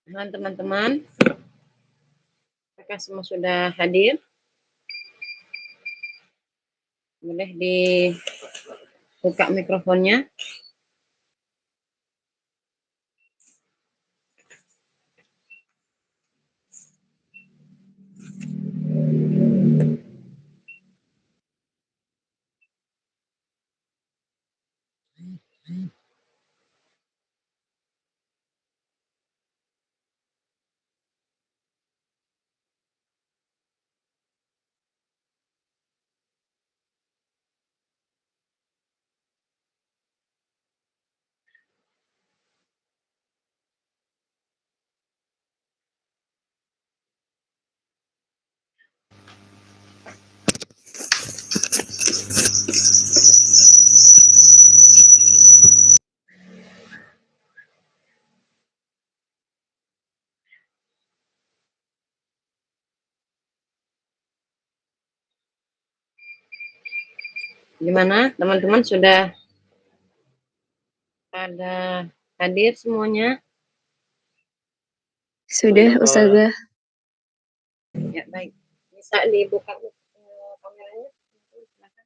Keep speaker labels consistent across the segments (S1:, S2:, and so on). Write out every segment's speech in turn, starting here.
S1: Halo teman-teman, apakah semua sudah hadir? Boleh dibuka mikrofonnya. Gimana teman-teman, sudah pada hadir semuanya?
S2: Sudah, Ustazah.
S1: Ya, baik. Bisa dibuka kameranya? Silakan.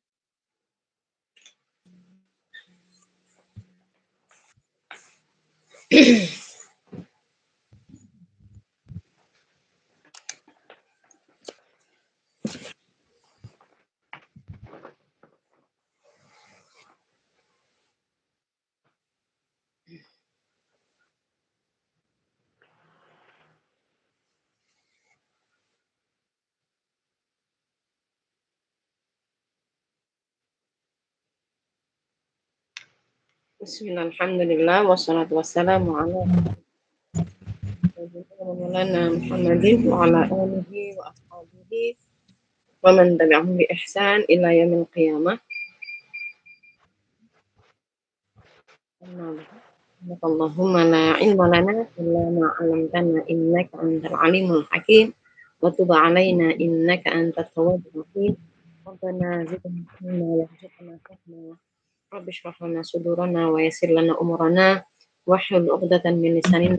S1: Bismillah, alhamdulillah, wassalatu wassalamu ala Maulana Muhammadin wa ala alihi wa ashabihi wa man tabi'ahum bi ihsan ila yaumil qiyamah. Allahumma la ilma lana illa ma 'allamtana innaka antal alimul hakim wa tub 'alaina innaka antat tawwabur rahim. Rabbana zidna ilma warzuqna fahma. Rabbi shrah lana sudurana wa yassir lana umurana wahlul 'uqdatam min lisanina.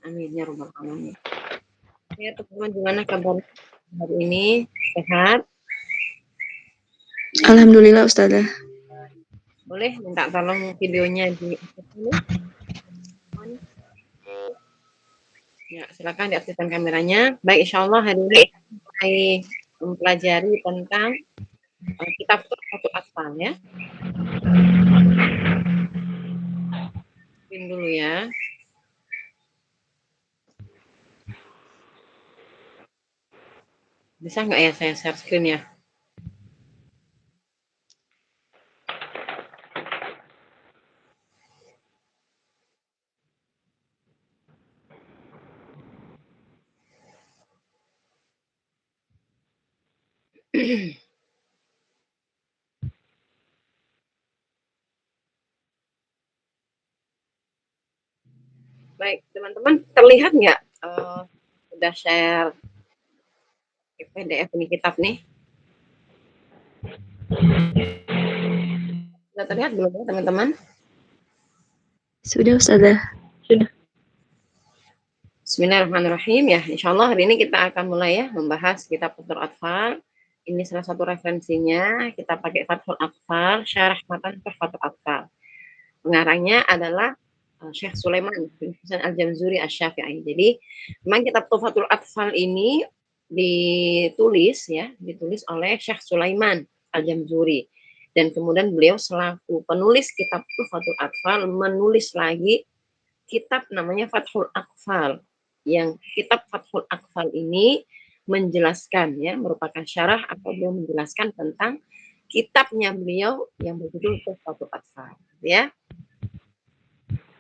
S1: Amin ya rabbal alamin. Ya teman-teman, gimana kabar hari ini? Sehat?
S2: Alhamdulillah, Ustazah.
S1: Boleh minta tolong videonya di dulu? Ya, silakan diaktifkan kameranya. Baik, insya Allah hari ini kita mulai mempelajari tentang kitab Tuhfatul Atfal ya. Screen dulu ya. Bisa nggak ya saya share screen ya? Baik, teman-teman, terlihat nggak udah share PDF ini kitab nih? Sudah terlihat belum ya teman-teman?
S2: Sudah, Ustazah.
S1: Sudah. Bismillahirrahmanirrahim ya. Insya Allah hari ini kita akan mulai ya membahas kitab Fathul Atfal. Ini salah satu referensinya. Kita pakai Fathul Atfal, syarah matan Fathul Atfal. Pengarangnya adalah Syekh Sulaiman bin Hasan Al-Jamzuri Asy-Syafi'i. Jadi memang kitab Tuhfatul Atfal ini ditulis oleh Syekh Sulaiman Al-Jamzuri. Dan kemudian beliau selaku penulis kitab Tuhfatul Atfal menulis lagi kitab namanya Fathul Atfal. Yang kitab Fathul Atfal ini menjelaskan ya, merupakan syarah atau beliau menjelaskan tentang kitabnya beliau yang berjudul Tuhfatul Atfal ya.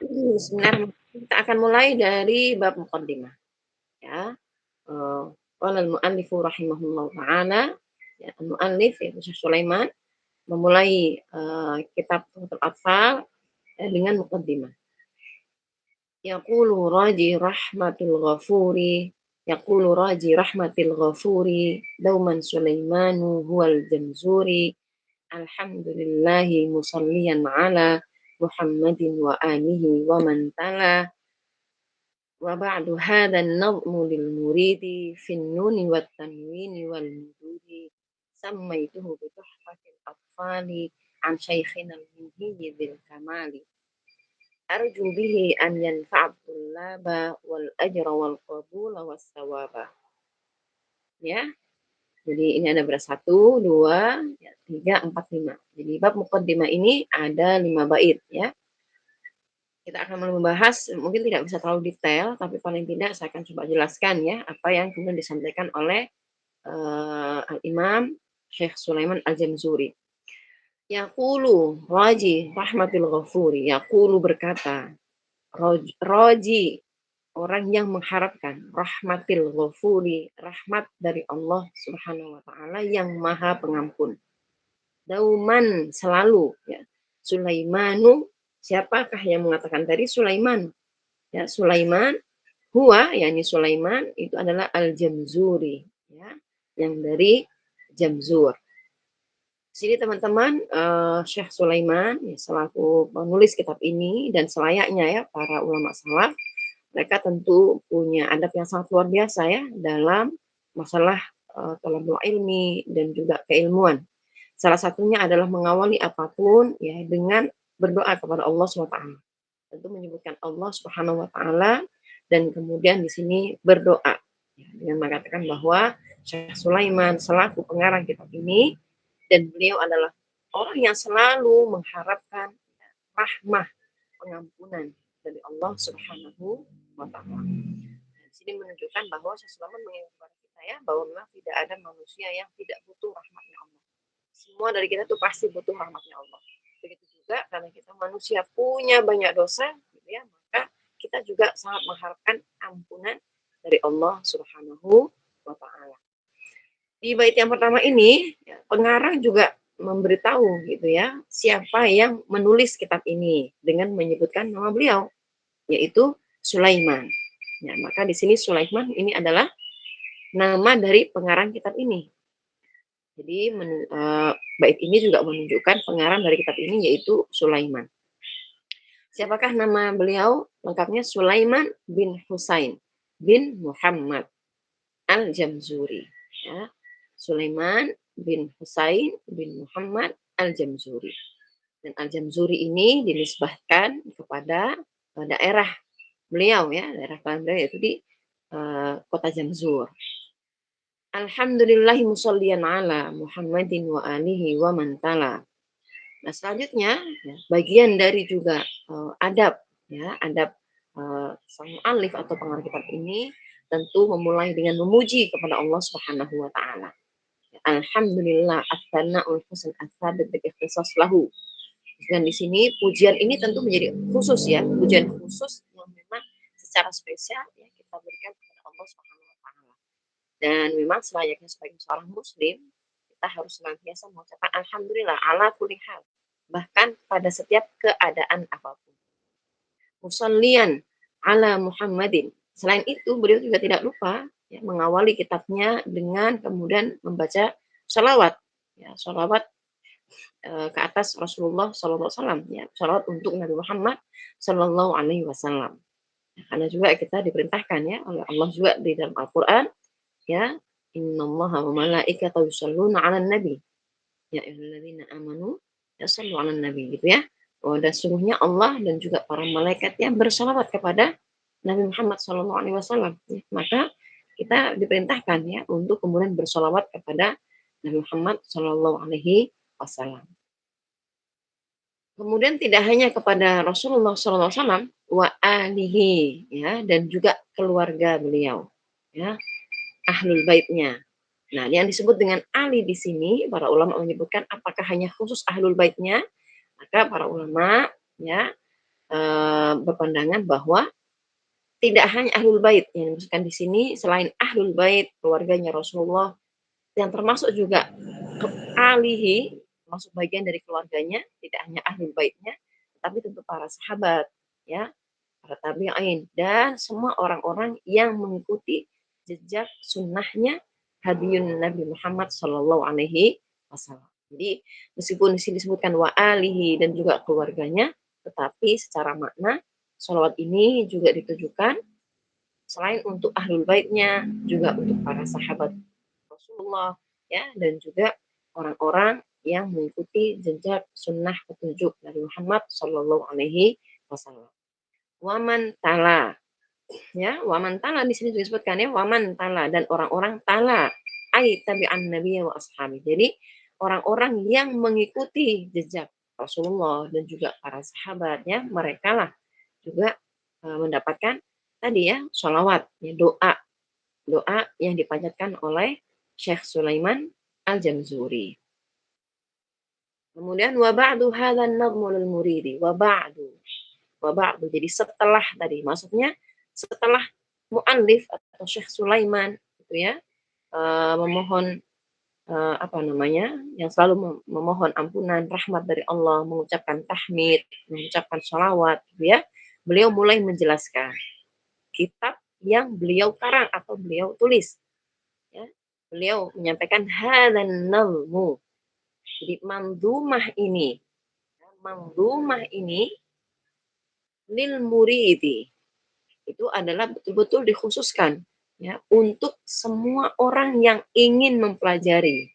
S1: Bismillahirrahmanirrahim. Kita akan mulai dari bab muqaddimah ya. Qala al-mu'allifu rahimahullahu ta'ala, ya, al-mu'allif yaitu Syekh Sulaiman memulai kitab Tuhfatul Atfal dengan muqaddimah. Yaqulu raji rahmatul ghafuri, yaqulu raji rahmatil ghafuri dauman Sulaimanu huwal jamzuri, alhamdulillahi musalliyan ala Muhammadin wa alihi wa man tala. Wa ba'du hadha an-nadhmu lil muridi fi an-nuni wat tanwini wal mududi sammaituhu bi tuhfatil atfali an shaykhina al-minhiyyi dzil kamali arju bihi an yanfa'a tullaba wal ajra wal qabula was sawaba. Ya, jadi ini ada berapa? 1, 2, ya, 3, 4, 5. Jadi bab muqaddimah ini ada 5 bait ya. Kita akan membahas mungkin tidak bisa terlalu detail, tapi paling tidak saya akan coba jelaskan ya apa yang kemudian disampaikan oleh Al-Imam Syekh Sulaiman Al-Jamzuri. Yaqulu Raji Rahmatil Ghafuri, Yaqulu berkata, Raji orang yang mengharapkan Rahmatil Ghafuri, rahmat dari Allah Subhanahu wa taala yang Maha Pengampun. Dauman selalu ya. Sulaimanu, siapakah yang mengatakan tadi? Sulaiman. Ya, Sulaiman huwa yakni Sulaiman itu adalah Al-Jamzuri ya, yang dari Jamzur. Di sini teman-teman Syekh Sulaiman ya, selaku penulis kitab ini dan selayaknya ya para ulama salaf, mereka tentu punya adab yang sangat luar biasa ya dalam masalah thalabul ilmi dan juga keilmuan. Salah satunya adalah mengawali apapun ya dengan berdoa kepada Allah SWT. Tentu menyebutkan Allah Subhanahu wa taala dan kemudian di sini berdoa ya, dengan mengatakan bahwa Syekh Sulaiman selaku pengarang kitab ini dan beliau adalah orang yang selalu mengharapkan rahmah pengampunan dari Allah Subhanahu wa taala. Di sini menunjukkan bahwa Syekh Sulaiman mengingatkan kepada kita ya bahwa memang tidak ada manusia yang tidak butuh rahmatnya Allah. Semua dari kita tuh pasti butuh rahmatnya Allah. Begitu juga karena kita manusia punya banyak dosa, gitu ya, maka kita juga sangat mengharapkan ampunan dari Allah Subhanahu wa taala. Di bait yang pertama ini, ya, pengarang juga memberitahu gitu ya, siapa yang menulis kitab ini dengan menyebutkan nama beliau, yaitu Sulaiman. Ya, maka di sini Sulaiman ini adalah nama dari pengarang kitab ini. Jadi bait ini juga menunjukkan pengarang dari kitab ini yaitu Sulaiman. Siapakah nama beliau? Lengkapnya Sulaiman bin Husain bin Muhammad Al-Jamzuri. Ya. Sulaiman bin Husain bin Muhammad Al-Jamzuri. Dan Al-Jamzuri ini dinisbahkan kepada daerah beliau ya, daerah beliau yaitu di kota Jamzur. Alhamdulillahi musalliyan ala Muhammadin wa alihi wa man tala. Nah, selanjutnya ya, bagian dari juga adab ya, adab sang mu'allif atau pengarang kitab ini tentu memulai dengan memuji kepada Allah Subhanahu wa taala. Alhamdulillah ats-tsana'ul husn ats-tsabit bi ikhtisas lahu. Dan di sini pujian ini tentu menjadi khusus ya, pujian khusus yang memang secara spesial ya kita berikan kepada Allah Subhanahu wa taala. Dan memang selayaknya sebagai seorang muslim, kita harus senantiasa mengucapkan alhamdulillah ala kulli hal, bahkan pada setiap keadaan apapun. Musallian ala Muhammadin. Selain itu, beliau juga tidak lupa ya, mengawali kitabnya dengan kemudian membaca sholawat, ya, sholawat ke atas Rasulullah SAW, ya, sholawat untuk Nabi Muhammad Sallallahu Alaihi Wasallam. Karena juga kita diperintahkan ya oleh Allah juga di dalam Al-Quran, ya, innallaha wa malaikatahu yusholluna 'alan nabi ya ayyuhalladzina amanu shallu 'alan nabi gitu ya. Oh, dan sungguhnya Allah dan juga para malaikat yang bersalawat kepada Nabi Muhammad Shallallahu Alaihi Wasallam. Ya, maka kita diperintahkan ya untuk kemudian bersalawat kepada Nabi Muhammad Shallallahu Alaihi Wasallam. Kemudian tidak hanya kepada Rasulullah Shallallahu Alaihi Wasallam wa alihi ya dan juga keluarga beliau ya, ahlul baitnya. Nah, yang disebut dengan ali di sini para ulama menyebutkan apakah hanya khusus ahlul baitnya? Maka para ulama ya berpandangan bahwa tidak hanya ahlul bait yang dimaksudkan di sini, selain ahlul bait keluarganya Rasulullah yang termasuk juga alihi, termasuk bagian dari keluarganya, tidak hanya ahlul baitnya, tapi tentu para sahabat ya, para tabi'in dan semua orang-orang yang mengikuti jejak sunnahnya hadiyun Nabi Muhammad Shallallahu Alaihi Wasallam. Jadi meskipun di sini disebutkan wa alihi dan juga keluarganya, tetapi secara makna sholawat ini juga ditujukan selain untuk ahlul baitnya, juga untuk para sahabat Rasulullah, ya, dan juga orang-orang yang mengikuti jejak sunnah petunjuk dari Muhammad Shallallahu Alaihi Wasallam. Waman tala, ya, waman tala di sini disebutkan ya, waman tala dan orang-orang tala, ai tabi'an nabiy wa ashabi. Jadi orang-orang yang mengikuti jejak Rasulullah dan juga para sahabatnya, mereka lah juga mendapatkan tadi ya sholawat, ya, doa doa yang dipanjatkan oleh Syekh Sulaiman Al-Jamzuri. Kemudian wa ba'du hadzal nadmul muridi wa ba'du jadi setelah tadi maksudnya setelah muallif atau Syekh Sulaiman gitu ya memohon apa namanya yang selalu memohon ampunan rahmat dari Allah, mengucapkan tahmid, mengucapkan sholawat gitu ya, beliau mulai menjelaskan kitab yang beliau karang atau beliau tulis ya. Beliau menyampaikan hadan nazmu. Jadi manzumah ini lil muridi itu adalah betul-betul dikhususkan ya untuk semua orang yang ingin mempelajari.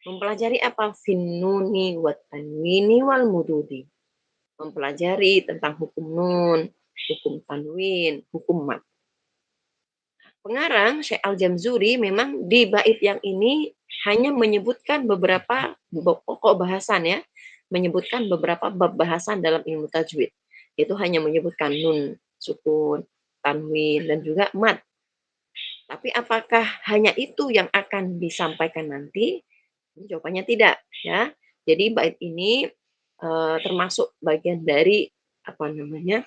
S1: Mempelajari apa? Finnuni wat tanwini wal mududi. Mempelajari tentang hukum nun, hukum tanwin, hukum mad. Pengarang Syekh Al-Jamzuri memang di bait yang ini hanya menyebutkan beberapa pokok bahasan ya, menyebutkan beberapa bab bahasan dalam ilmu tajwid. Itu hanya menyebutkan nun, sukun, tanwin dan juga mad. Tapi apakah hanya itu yang akan disampaikan nanti? Jawabannya tidak ya. Jadi bait ini termasuk bagian dari apa namanya?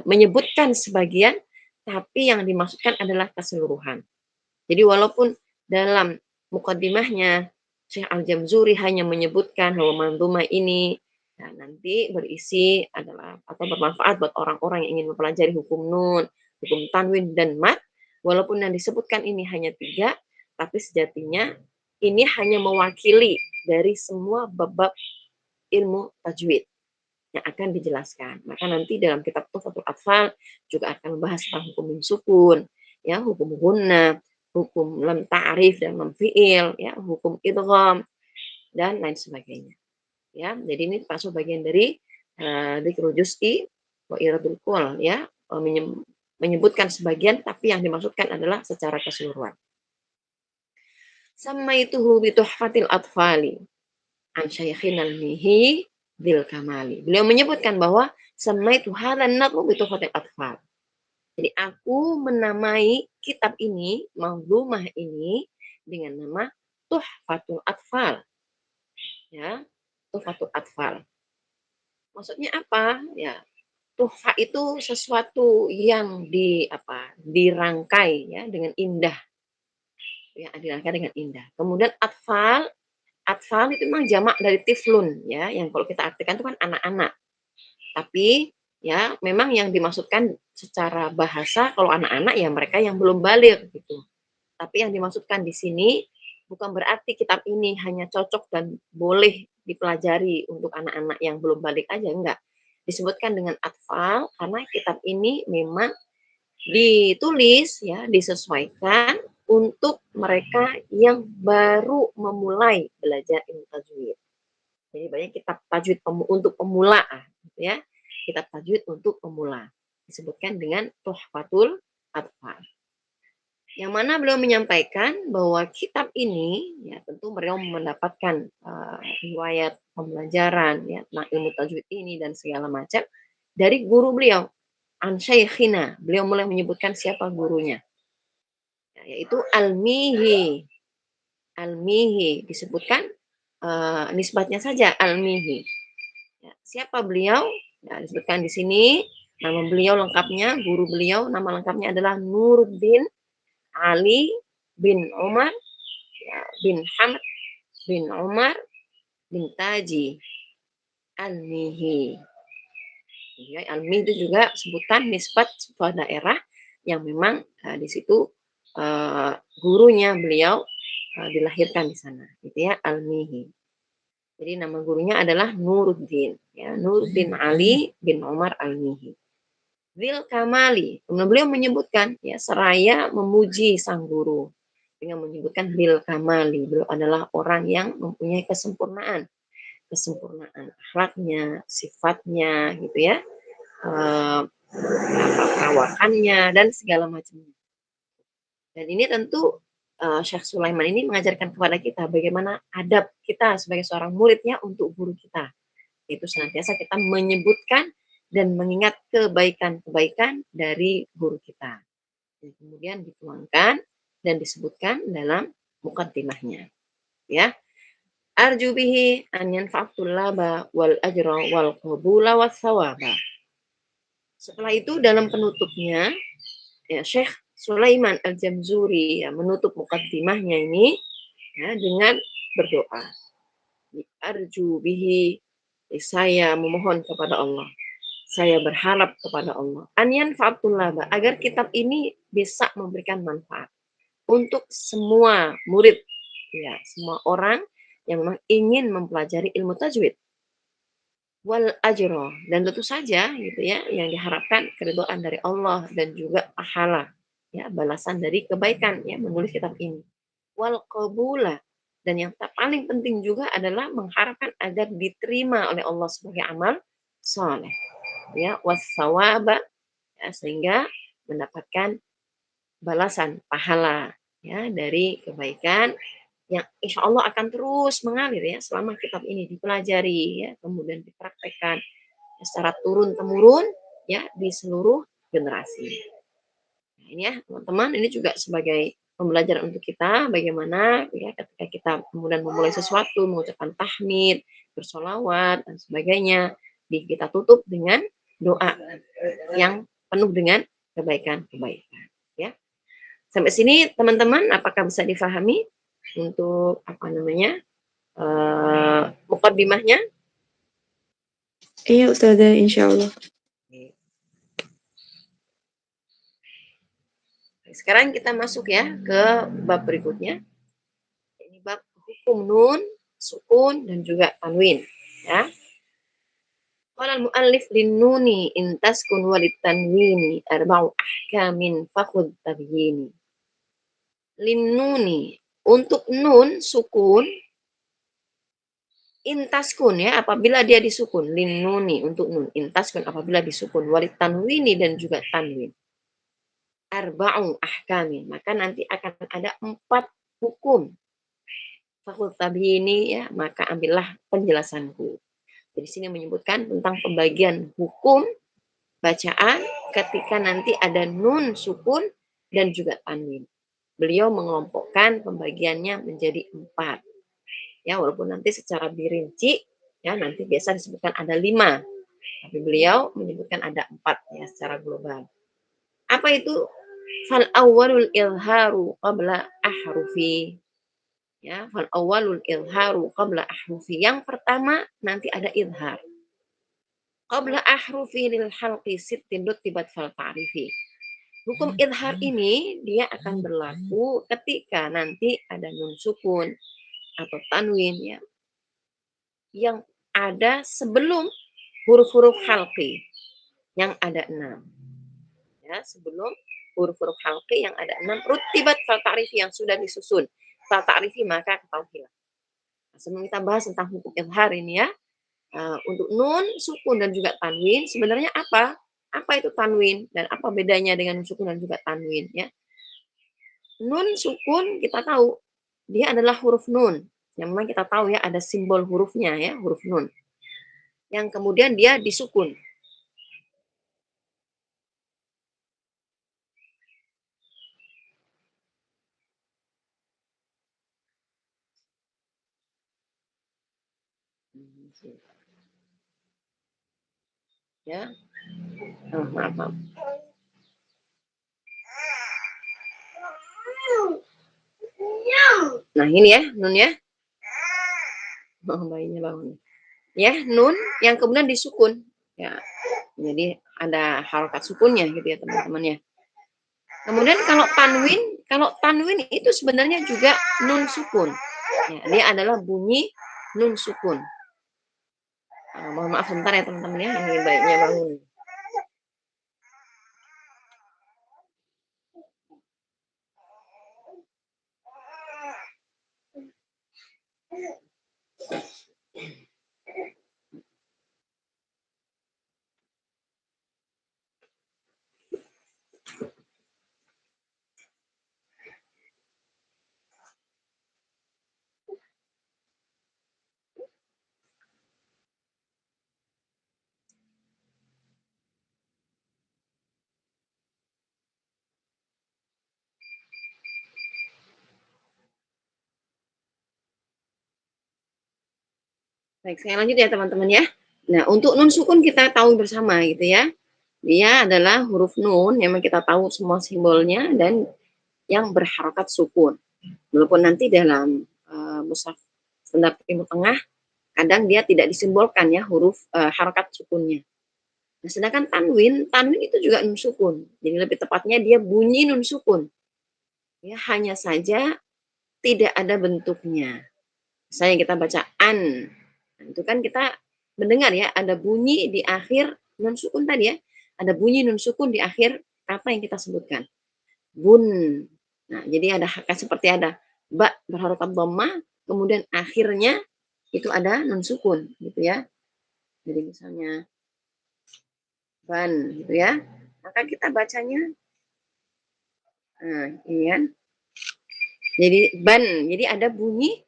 S1: Menyebutkan sebagian, tapi yang dimaksudkan adalah keseluruhan. Jadi walaupun dalam mukaddimahnya Syekh Al-Jamzuri hanya menyebutkan bahwa manzumah ini nah, nanti berisi adalah atau bermanfaat buat orang-orang yang ingin mempelajari hukum nun, hukum tanwin dan mad, walaupun yang disebutkan ini hanya 3, tapi sejatinya ini hanya mewakili dari semua bab-bab ilmu tajwid yang akan dijelaskan. Maka nanti dalam kitab Tuhfatul Atfal juga akan membahas tentang hukum sukun, ya, hukum gunna, hukum lam ta'rif dan lam fi'il, ya, hukum idgham dan lain sebagainya. Ya, jadi ini termasuk bagian dari dzikrul juz'i wa iradul kull, ya, menyebutkan sebagian tapi yang dimaksudkan adalah secara keseluruhan. Samaituhu bi tuhfatil atfali an syaikhinal mihi bil kamali. Beliau menyebutkan bahwa samaitu halan nadmu bi tuhfatil atfal. Jadi aku menamai kitab ini, manzumah ini dengan nama Tuhfatul Atfal. Ya, Tuhfatul Atfal. Maksudnya apa? Ya, tuhfa itu sesuatu yang dirangkai ya dengan indah. Ya, dirangkai dengan indah. Kemudian atfal, atfal itu memang jamak dari tiflun ya, yang kalau kita artikan itu kan anak-anak. Tapi ya memang yang dimaksudkan secara bahasa kalau anak-anak ya mereka yang belum balik gitu. Tapi yang dimaksudkan di sini bukan berarti kitab ini hanya cocok dan boleh dipelajari untuk anak-anak yang belum balik aja, enggak. Disebutkan dengan atfal karena kitab ini memang ditulis ya, disesuaikan untuk mereka yang baru memulai belajar ilmu tajwid. Jadi banyak kitab tajwid untuk pemula gitu ya. Kitab tajwid untuk pemula. Disebutkan dengan Tuhfatul Atfal. Yang mana beliau menyampaikan bahwa kitab ini ya tentu beliau mendapatkan riwayat pembelajaran ya tentang ilmu tajwid ini dan segala macam dari guru beliau an syaikhina. Beliau mulai menyebutkan siapa gurunya. Ya, yaitu Al-Mihi. Al-Mihi disebutkan nisbatnya saja Al-Mihi. Ya, siapa beliau? Ya, disebutkan di sini nama beliau lengkapnya, guru beliau nama lengkapnya adalah Nuruddin Ali bin Umar ya, bin Hamad bin Umar bin Taji Al-Mihi. Ya, Al-Mihi itu juga sebutan nisbat sebuah daerah yang memang di situ gurunya beliau dilahirkan di sana, gitu ya Al-Mihi. Jadi nama gurunya adalah Nuruddin, ya Nuruddin Ali bin Umar Al-Mihi. Dzil kamali. Kemudian beliau menyebutkan ya seraya memuji sang guru dengan menyebutkan dzil kamali. Beliau adalah orang yang mempunyai kesempurnaan, kesempurnaan akhlaknya, sifatnya gitu ya. Eh, perawakannya dan segala macamnya. Dan ini tentu Syekh Sulaiman ini mengajarkan kepada kita bagaimana adab kita sebagai seorang muridnya untuk guru kita. Itu senantiasa kita menyebutkan dan mengingat kebaikan-kebaikan dari guru kita. Dan kemudian dituangkan dan disebutkan dalam mukaddimahnya. Ya. Arju bihi an yanfa'atul laba wal ajra wal qabula was sawaba. Setelah itu dalam penutupnya ya Syekh Sulaiman Al-Jamzuri ya, menutup mukaddimahnya ini ya, dengan berdoa. Arju bihi, saya memohon kepada Allah. Saya berharap kepada Allah. Anyan fa'atullah, agar kitab ini bisa memberikan manfaat untuk semua murid, ya, semua orang yang memang ingin mempelajari ilmu tajwid. Wal ajro, dan tentu saja gitu ya yang diharapkan keridhaan dari Allah dan juga pahala ya balasan dari kebaikan ya menulis kitab ini. Wal qabula, dan yang paling penting juga adalah mengharapkan agar diterima oleh Allah sebagai amal soleh ya wasawaba ya, sehingga mendapatkan balasan pahala ya dari kebaikan yang insya Allah akan terus mengalir ya selama kitab ini dipelajari ya kemudian dipraktekkan ya, secara turun temurun ya di seluruh generasi. Nah, ini ya teman-teman, ini juga sebagai pembelajaran untuk kita bagaimana ya ketika kita kemudian memulai sesuatu mengucapkan tahmid, bersolawat dan sebagainya, kita tutup dengan doa yang penuh dengan kebaikan-kebaikan ya. Sampai sini teman-teman apakah bisa difahami untuk apa namanya mukaddimahnya?
S2: Iya Ustazah, insya Allah.
S1: Sekarang kita masuk ya ke bab berikutnya. Ini bab hukum nun, sukun dan juga tanwin ya. Qala al-muallif lin-nuni in taskun walit tanwini arba'u ahkamin fakhudh tabyini. Lin-nuni, untuk nun sukun intaskun ya apabila dia disukun, lin-nuni untuk nun intaskun apabila disukun walit tanwini dan juga tanwin. Arba'u ahkamin, maka nanti akan ada 4 hukum. Fakhudh tabyini ya, maka ambillah penjelasanku. Jadi sini menyebutkan tentang pembagian hukum bacaan ketika nanti ada nun sukun dan juga tanwin. Beliau mengelompokkan pembagiannya menjadi 4. Ya, walaupun nanti secara dirinci ya nanti biasa disebutkan ada 5. Tapi beliau menyebutkan ada 4 ya secara global. Apa itu? Fal awwalul ilharu qabla ahrufi. Ya, fal awwalul ilharu qabla ahrufi. Yang pertama nanti ada ilhar. Qabla ahrufi lil halqi sittin rutibat fal ta'rifi. Hukum idhar ini dia akan berlaku ketika nanti ada nun sukun atau tanwin ya yang ada sebelum huruf-huruf halqi yang ada 6. Ya, sebelum huruf-huruf halqi yang ada 6 rutibat fal ta'rifi yang sudah disusun. Fal ta'rifi maka ketahuilah. Nah, sebelum kita bahas tentang hukum idhar ini ya, untuk nun, sukun dan juga tanwin sebenarnya apa? Apa itu tanwin dan apa bedanya dengan sukun dan juga tanwin ya? Nun sukun kita tahu dia adalah huruf nun. Yang memang kita tahu ya ada simbol hurufnya ya, huruf nun. Yang kemudian dia disukun. Ya. Oh, maaf, maaf. Nah, ini ya, nun ya. Oh, bayinya bangun. Ya, nun yang kemudian disukun. Ya. Jadi ada harokat sukunnya gitu ya, teman-teman ya. Kemudian kalau tanwin itu sebenarnya juga nun sukun. Ya, dia adalah bunyi nun sukun. Mohon maaf sebentar ya teman-teman ya, ini bayinya bangun. Baik, saya lanjut ya teman-teman ya. Nah, untuk nun sukun kita tahu bersama gitu ya. Dia adalah huruf nun, memang kita tahu semua simbolnya dan yang berharokat sukun. Walaupun nanti dalam mushaf standar Timur Tengah kadang dia tidak disimbolkan ya huruf harokat sukunnya. Nah, sedangkan tanwin, tanwin itu juga nun sukun. Jadi lebih tepatnya dia bunyi nun sukun. Ya, hanya saja tidak ada bentuknya. Misalnya kita baca an. Nah, itu kan kita mendengar ya, ada bunyi di akhir nun sukun tadi ya. Ada bunyi nun sukun di akhir kata yang kita sebutkan. Bun. Nah, jadi ada seperti ada ba berharokat dhammah, kemudian akhirnya itu ada nun sukun gitu ya. Jadi misalnya ban gitu ya. Maka kita bacanya nah, ini kan. Jadi ban. Jadi ada bunyi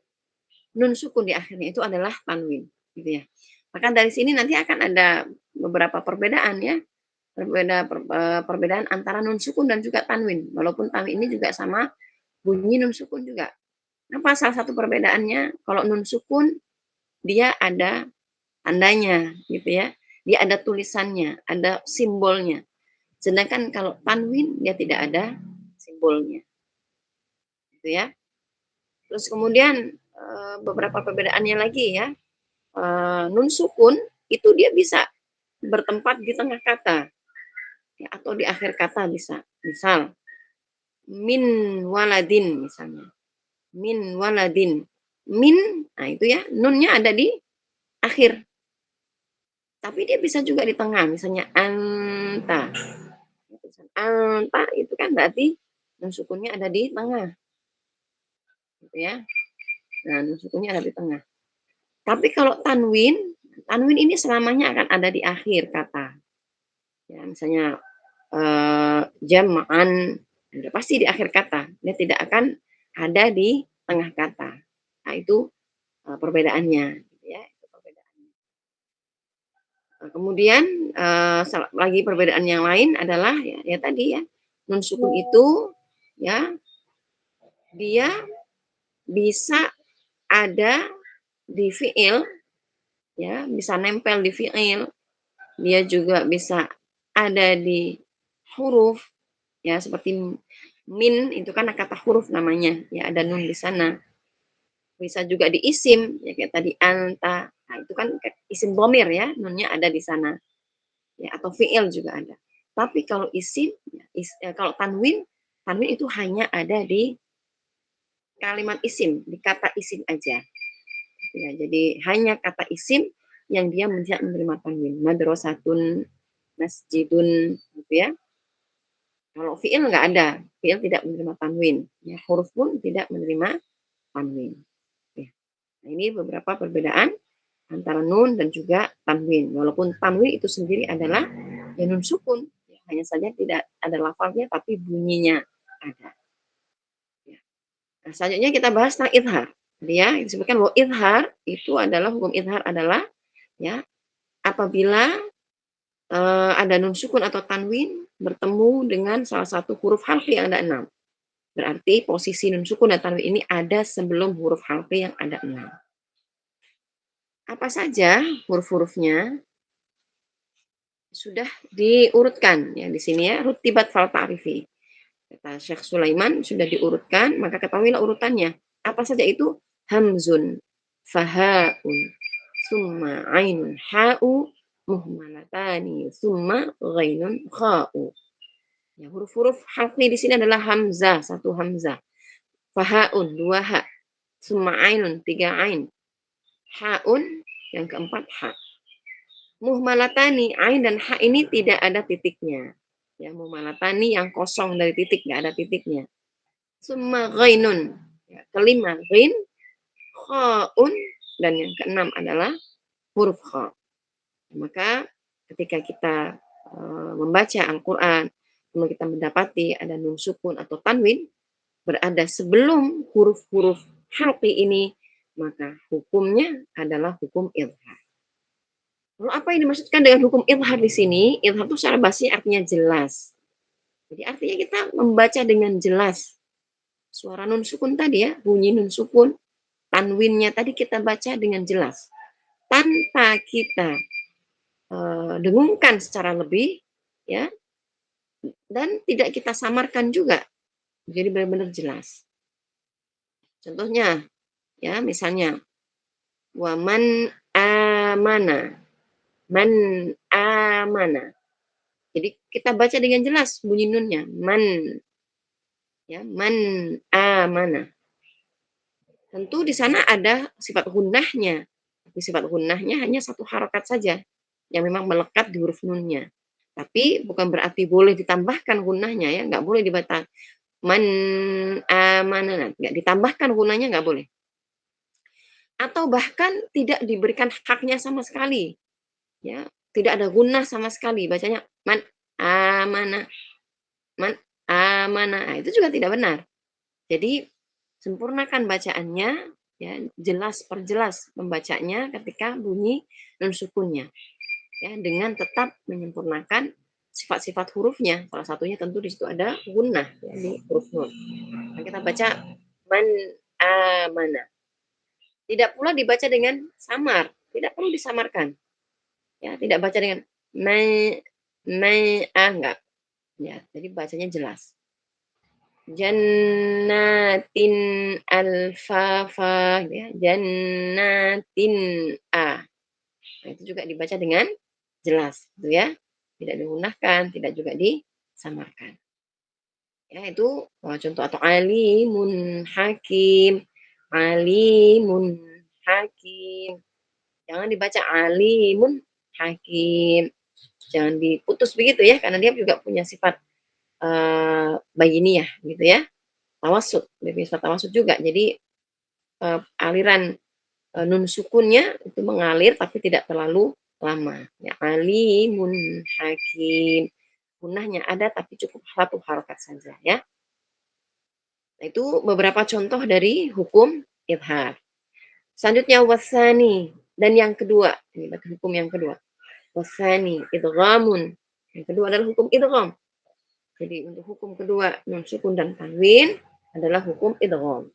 S1: nun sukun di akhirnya itu adalah tanwin gitu ya. Maka dari sini nanti akan ada beberapa perbedaan ya. Perbedaan antara nun sukun dan juga tanwin. Walaupun tanwin ini juga sama bunyi nun sukun juga. Apa salah satu perbedaannya? Kalau nun sukun dia ada tandanya gitu ya. Dia ada tulisannya, ada simbolnya. Sedangkan kalau tanwin dia tidak ada simbolnya. Gitu ya. Terus kemudian beberapa perbedaannya lagi ya. Nun sukun itu dia bisa bertempat di tengah kata ya, atau di akhir kata bisa. Misal min waladin misalnya. Min waladin. Min, nah itu ya, nunnya ada di akhir. Tapi dia bisa juga di tengah, misalnya anta. Anta itu kan berarti nun sukunnya ada di tengah. Gitu ya. Nah, nun sukunnya ada di tengah. Tapi kalau tanwin, tanwin ini selamanya akan ada di akhir kata. Ya, misalnya jam'an, udah pasti di akhir kata. Dia tidak akan ada di tengah kata. Nah, itu perbedaannya gitu ya. Itu perbedaannya. Nah, kemudian lagi perbedaan yang lain adalah ya, ya tadi ya, nun sukun itu ya dia bisa ada di fiil ya, bisa nempel di fiil. Dia juga bisa ada di huruf ya seperti min itu kan kata huruf namanya ya ada nun di sana. Bisa juga di isim ya kayak tadi anta. Nah, itu kan isim bomir ya, nunnya ada di sana. Ya atau fiil juga ada. Tapi kalau isim kalau tanwin, tanwin itu hanya ada di kalimat isim, di kata isim aja. Ya, jadi hanya kata isim yang dia tidak menerima tanwin. Madrasatun, masjidun gitu ya. Kalau fiil nggak ada, fiil tidak menerima tanwin. Ya, huruf pun tidak menerima tanwin. Ya. Nah, ini beberapa perbedaan antara nun dan juga tanwin. Walaupun tanwin itu sendiri adalah ya nun sukun, ya, hanya saja tidak ada lafalnya tapi bunyinya ada. Ya. Nah, selanjutnya kita bahas tentang idhar. Dia disebutkan bahwa idhar itu adalah hukum idhar adalah ya apabila ada nun sukun atau tanwin bertemu dengan salah satu huruf harfi yang ada 6. Berarti posisi nun sukun dan tanwin ini ada sebelum huruf harfi yang ada 6. Apa saja huruf-hurufnya sudah diurutkan ya di sini ya rutibat fal ta'rifi. Kata Syekh Sulaiman sudah diurutkan, maka ketahuilah urutannya. Apa saja itu? Hamzun, fahaun, summa ainun ha'u, muhmalatani, summa ghainun kha'u. Ya, huruf-huruf harfi di sini adalah hamzah, satu hamzah. Fahaun, dua ha. Summa ainun, tiga ain. Ha'un, yang keempat ha. Muhmalatani, ain dan ha ini tidak ada titiknya. Ya, muhmalatani yang kosong dari titik, nggak ada titiknya. Summa ghainun. Ya, kelima, ghain, kha'un, dan yang keenam adalah huruf kha. Maka ketika kita membaca Al-Quran, kemudian kita mendapati ada nun sukun atau tanwin berada sebelum huruf-huruf halqi ini, maka hukumnya adalah hukum idhar. Lalu apa yang dimaksudkan dengan hukum idhar di sini? Idhar itu secara bahasa artinya jelas. Jadi artinya kita membaca dengan jelas. Suara nun sukun tadi ya, bunyi nun sukun, tanwinnya tadi kita baca dengan jelas. Tanpa kita dengungkan secara lebih, ya, dan tidak kita samarkan juga. Jadi benar-benar jelas. Contohnya, ya, misalnya, waman amana, man amana. Jadi kita baca dengan jelas bunyi nunnya, man, ya, man amana. Tentu di sana ada sifat gunnahnya, tapi sifat gunnahnya hanya satu harokat saja, yang memang melekat di huruf nunnya. Tapi bukan berarti boleh ditambahkan gunnahnya, ya, nggak boleh dibaca. Man amana, nggak ditambahkan gunnahnya, nggak boleh. Atau bahkan tidak diberikan haknya sama sekali, ya, tidak ada gunnah sama sekali, bacanya man amana, man amana. Nah, itu juga tidak benar. Jadi sempurnakan bacaannya, ya, perjelas membacanya ketika bunyi nun sukunnya, ya, dengan tetap menyempurnakan sifat-sifat hurufnya. Salah satunya tentu di situ ada gunnah, ya, di huruf nun. Nah, kita baca man amana. Tidak pula dibaca dengan samar, tidak perlu disamarkan. Ya, tidak baca dengan enggak. Ya, jadi bacanya jelas. Jannatin alfafa, ya, jannatin Nah, itu juga dibaca dengan jelas, gitu ya. Tidak digunakan, tidak juga disamarkan. Ya, itu contoh. Atau alimun hakim, alimun hakim. Jangan dibaca alimun hakim. Jangan diputus begitu ya, karena dia juga punya sifat bayiniyah gitu ya. Tawasud, lebih sifat tawasud juga. Jadi aliran nun sukunnya itu mengalir tapi tidak terlalu lama. Ya, alimun hakim. Gunnahnya ada tapi cukup satu harokat saja ya. Nah, itu beberapa contoh dari hukum idhar. Selanjutnya wasani, dan yang kedua, ini hukum yang kedua. Wasani idghamun. Yang kedua adalah hukum idgham. Jadi untuk hukum kedua nun sukun dan tanwin adalah hukum idgham.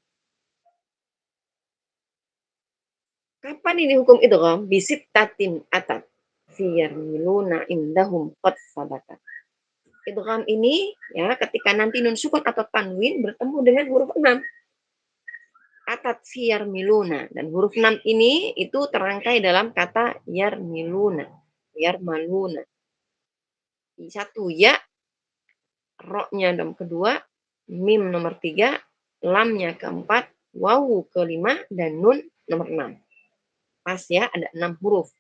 S1: Kapan ini hukum idgham? Bisittatin atat fiyarmiluna indahum qad sabatat. Idgham ini ya ketika nanti nun sukun atau tanwin bertemu dengan huruf 6. Atat fiyarmiluna, dan huruf 6 ini itu terangkai dalam kata yarmiluna, yarmaluna. Satu ya, ro-nya nomor kedua, mim nomor 3, lamnya keempat, wawu kelima, dan nun nomor 6. Pas ya, ada 6 huruf.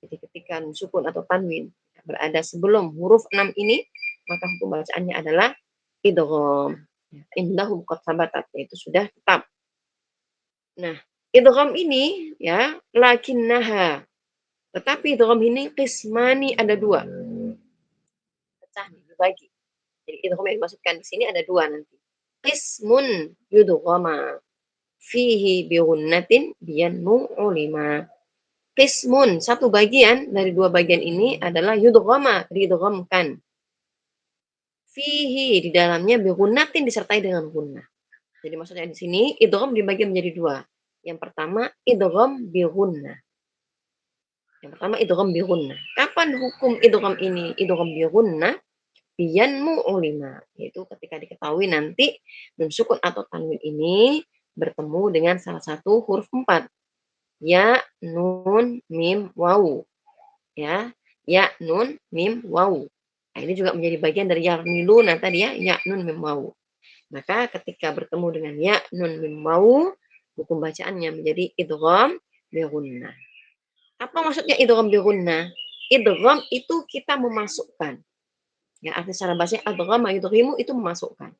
S1: Jadi ketika nun sukun atau tanwin berada sebelum huruf 6 ini, maka hukum bacaannya adalah idgham. Indahum qad sabatat, yaitu sudah tetap. Nah, idgham ini ya, lakinnaha. Tetapi idgham ini qismani, ada dua. Pecah, dibagi. Jadi idgham yang dimaksudkan di sini ada dua nanti. Qismun yudghama fihi bi ghunnatin biyanmu ulima. Qismun, satu bagian dari dua bagian ini adalah yudghama, diidghamkan. Fihi, di dalamnya bi ghunnatin, disertai dengan gunnah. Jadi maksudnya di sini idgham dibagi menjadi dua. Yang pertama idgham bi ghunnah. Yang pertama idgham bi ghunnah. Kapan hukum idgham ini idgham bi ghunnah? Biyanmu ulima, yaitu ketika diketahui nanti nun sukun atau tanwin ini bertemu dengan salah satu huruf 4. Ya, nun, mim, wawu. Ya, ya, nun, mim, wawu. Nah, ini juga menjadi bagian dari yarmiluna tadi ya, nun, mim, wawu. Maka ketika bertemu dengan ya, nun, mim, wawu, hukum bacaannya menjadi idgham bi ghunnah. Apa maksudnya idgham bi ghunnah? Idgham itu kita memasukkan. Ya, arti secara bahasa adghama yudghimu itu memasukkan.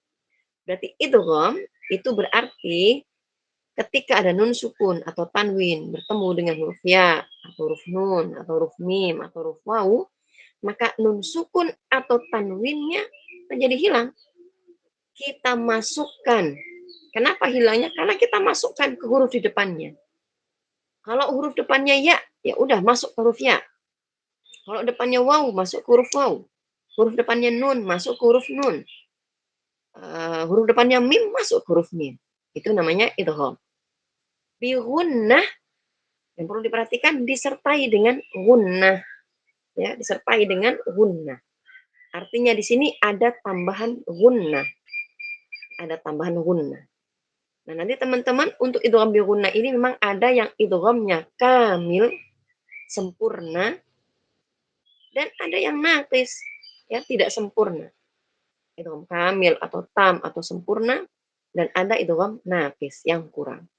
S1: Berarti idgham itu berarti ketika ada nun sukun atau tanwin bertemu dengan huruf ya atau huruf nun atau huruf mim atau huruf waw, maka nun sukun atau tanwinnya menjadi hilang. Kita masukkan. Kenapa hilangnya? Karena kita masukkan ke huruf di depannya. Kalau huruf depannya ya, ya udah masuk ke huruf ya. Kalau depannya waw, masuk ke huruf waw. Huruf depannya nun, masuk ke huruf nun. Huruf depannya mim, masuk ke huruf mim. Itu namanya idgham. Bi gunnah, yang perlu diperhatikan disertai dengan gunnah. Ya, disertai dengan gunnah. Artinya di sini ada tambahan gunnah. Ada tambahan gunnah. Nah, nanti teman-teman untuk idgham bi gunnah ini memang ada yang idghamnya kamil, sempurna, dan ada yang naqis, ya tidak sempurna. Idgham kamil atau tam atau sempurna, dan ada idgham naqis yang kurang.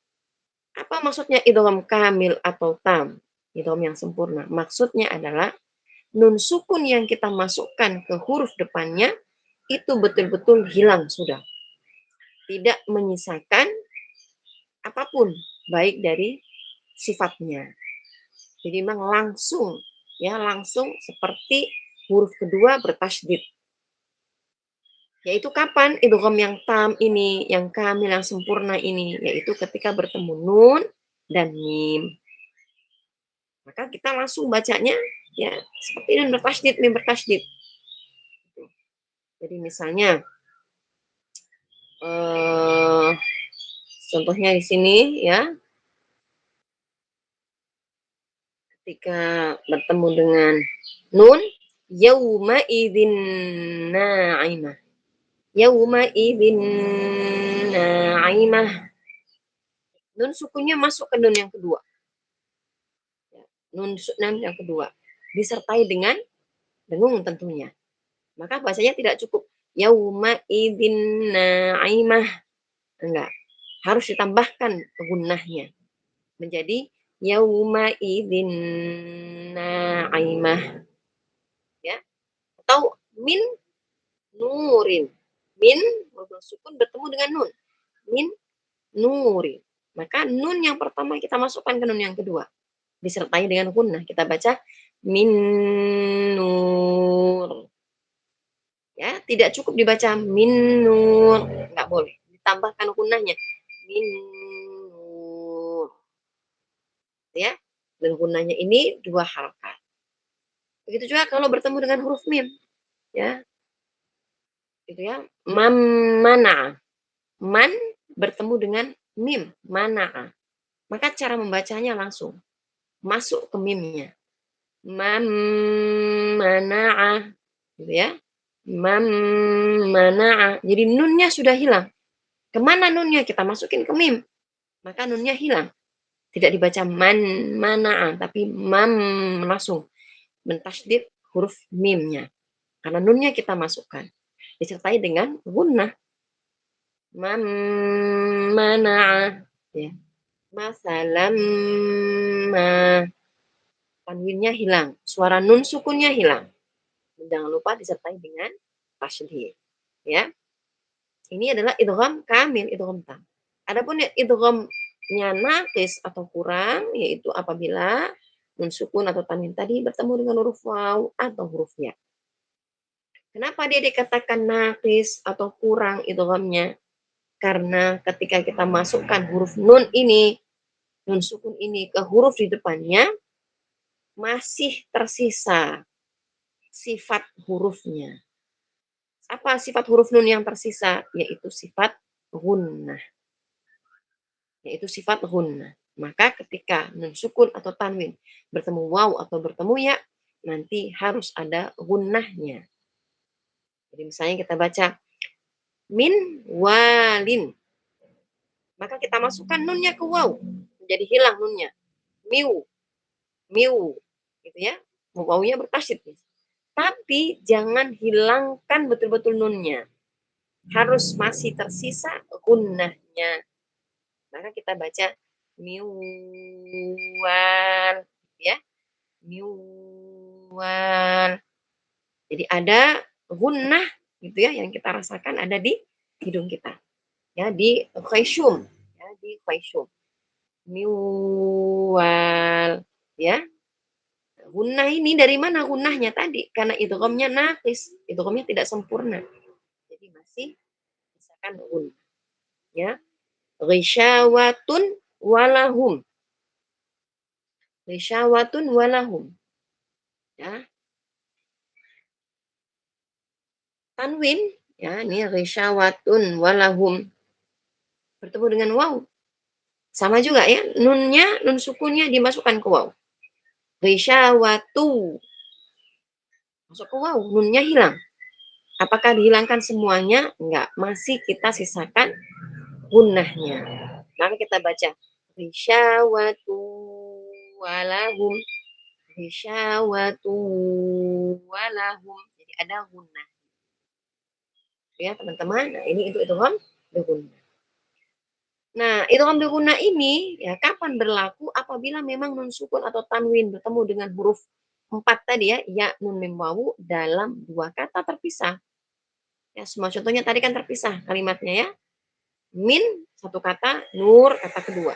S1: Apa maksudnya idgham kamil atau tam? Idgham yang sempurna. Maksudnya adalah nun sukun yang kita masukkan ke huruf depannya itu betul-betul hilang sudah. Tidak menyisakan apapun, baik dari sifatnya. Jadi memang langsung, ya langsung seperti huruf kedua bertasydid. Yaitu kapan idgham yang tam ini, yang kamil, yang sempurna ini, yaitu ketika bertemu nun dan mim. Maka kita langsung bacanya ya seperti nun bertasydid, mim bertasydid. Jadi misalnya contohnya di sini ya, ketika bertemu dengan nun, yauma idzin na'imah. Yauma idzin na'imah. Nun sukunnya masuk ke nun yang kedua. Nun yang kedua. Disertai dengan dengung tentunya. Maka bahasanya tidak cukup. Yauma idzin na'imah. Enggak. Harus ditambahkan gunnahnya. Menjadi yauma idzin na'imah. Ya. Atau min nurin. Min sukun bertemu dengan nun. Min nurin. Maka nun yang pertama kita masukkan ke nun yang kedua. Disertai dengan gunnah. Kita baca min nur. Ya, tidak cukup dibaca min nur. Enggak boleh. Ditambahkan gunnahnya. Min nur. Ya. Dan gunnahnya ini 2 harakat. Begitu juga kalau bertemu dengan huruf mim. Ya. Gitu ya. Mana. Man bertemu dengan mim. Mana. Maka cara membacanya langsung. Masuk ke mimnya. Mana'ah. Gitu ya. Mana'ah. Jadi nunnya sudah hilang. Kemana nunnya? Kita masukin ke mim. Maka nunnya hilang. Tidak dibaca mana'ah. Tapi langsung. Mentasydid huruf mimnya. Karena nunnya kita masukkan. Disertai dengan gunnah. Mana'ah. Ya. Masalam ma. Tanwinnya hilang. Suara nun sukunnya hilang. Jangan lupa disertai dengan tasydid. Ya. Ini adalah idgham kamil, idgham tam. Adapun idghamnya naqis atau kurang, yaitu apabila nun sukun atau tanwin tadi bertemu dengan huruf waw atau huruf ya. Kenapa dia dikatakan naqis atau kurang idghamnya? Karena ketika kita masukkan huruf nun ini, nun sukun ini ke huruf di depannya, masih tersisa sifat hurufnya. Apa sifat huruf nun yang tersisa? Yaitu sifat gunnah. Yaitu sifat gunnah. Maka ketika nun sukun atau tanwin bertemu waw atau bertemu ya, nanti harus ada gunnahnya. Jadi misalnya kita baca min walin. Maka kita masukkan nunnya ke waw. Jadi hilang nunnya. Miu. Miu. Gitu ya. Wawnya bertasydid. Tapi jangan hilangkan betul-betul nunnya. Harus masih tersisa gunnahnya. Maka kita baca miwal, ya, miwal. Jadi ada gunnah gitu ya yang kita rasakan ada di hidung kita, ya di khayshum, ya, di khaysyum. Miwal, ya. Gunnah ini dari mana gunnahnya tadi? Karena idghamnya naqis, idghamnya tidak sempurna. Jadi masih misalkan gunnah, ya. Ghisyawatun walahum. Ghisyawatun walahum. Ya. Tanwin, ya, ini ghisyawatun walahum. Bertemu dengan waw. Sama juga ya, nunnya, nun sukunnya dimasukkan ke waw. Ghisyawatu. Masuk ke waw, nunnya hilang. Apakah dihilangkan semuanya? Enggak, masih kita sisakan gunnahnya. Maka kita baca ghisyawatu walahum. Ghisyawatu walahum. Jadi ada gunnah. Ya, teman-teman. Nah, ini itu idgham bigunnah. Nah, idgham bigunnah ini ya kapan berlaku? Apabila memang nun sukun atau tanwin bertemu dengan huruf 4 tadi ya, ya, nun, mim, wawu dalam 2 kata terpisah. Ya, semua contohnya tadi kan terpisah kalimatnya ya. Min satu kata, nur kata kedua.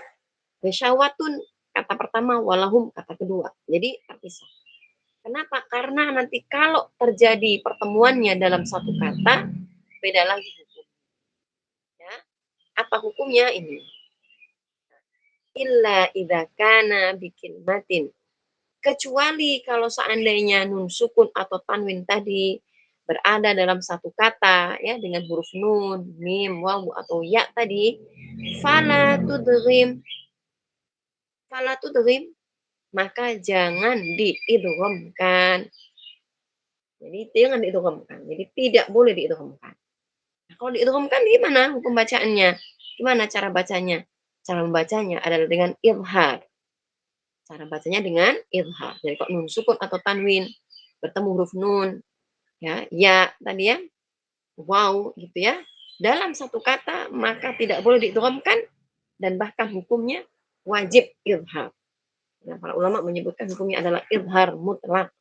S1: Ghisyawatun kata pertama, walahum kata kedua. Jadi terpisah. Kenapa? Karena nanti kalau terjadi pertemuannya dalam satu kata, beda lagi hukum. Ya. Apa hukumnya ini? Illa idza kana bikilmatin. Kecuali kalau seandainya nun sukun atau tanwin tadi berada dalam satu kata ya dengan huruf nun, mim, waw atau ya tadi, fala tudghim. Fala tudghim, maka jangan diidghamkan. Jadi jangan diidghamkan. Jadi tidak boleh diidghamkan. Nah, kalau diidghamkan gimana hukum bacaannya? Gimana cara bacanya? Cara membacanya adalah dengan idhar. Cara bacanya dengan idhar. Jadi kok nun sukun atau tanwin bertemu huruf nun, ya tadi ya, wow gitu ya. Dalam satu kata maka tidak boleh diidghamkan dan bahkan hukumnya wajib idhar. Nah, para ulama menyebutkan hukumnya adalah idhar mutlak.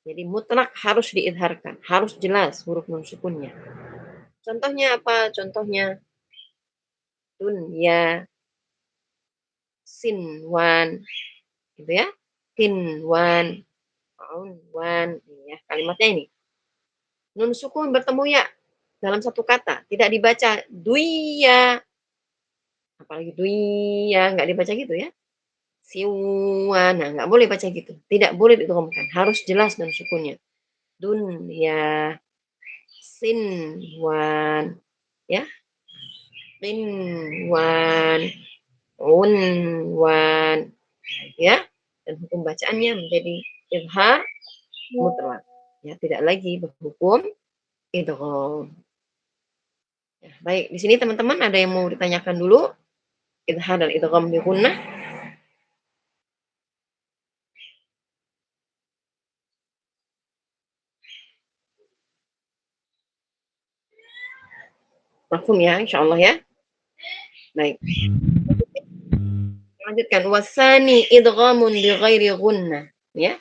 S1: Jadi mutlak harus diidharkan, harus jelas huruf nun sukunnya. Contohnya apa? Contohnya dunya, sinwan, gitu ya. Tinwan, wan, ya, kalimatnya ini. Nun sukun bertemu ya dalam satu kata, tidak dibaca duya, apalagi duya, nggak dibaca gitu ya. Siwana, nggak boleh baca gitu. Tidak boleh diidghamkan, harus jelas nun sukunnya. Dunya, sinwan, ya, qinwan, unwan, ya. Dan hukum bacaannya menjadi idhar mutlak. Ya, tidak lagi berhukum idgham. Ya, baik, di sini teman-teman ada yang mau ditanyakan dulu? Idhar dan idgham bi gunnah. Mafhum ya, insyaallah ya. Baik. Lanjutkan wasani idghamun bi ghairi gunnah, ya.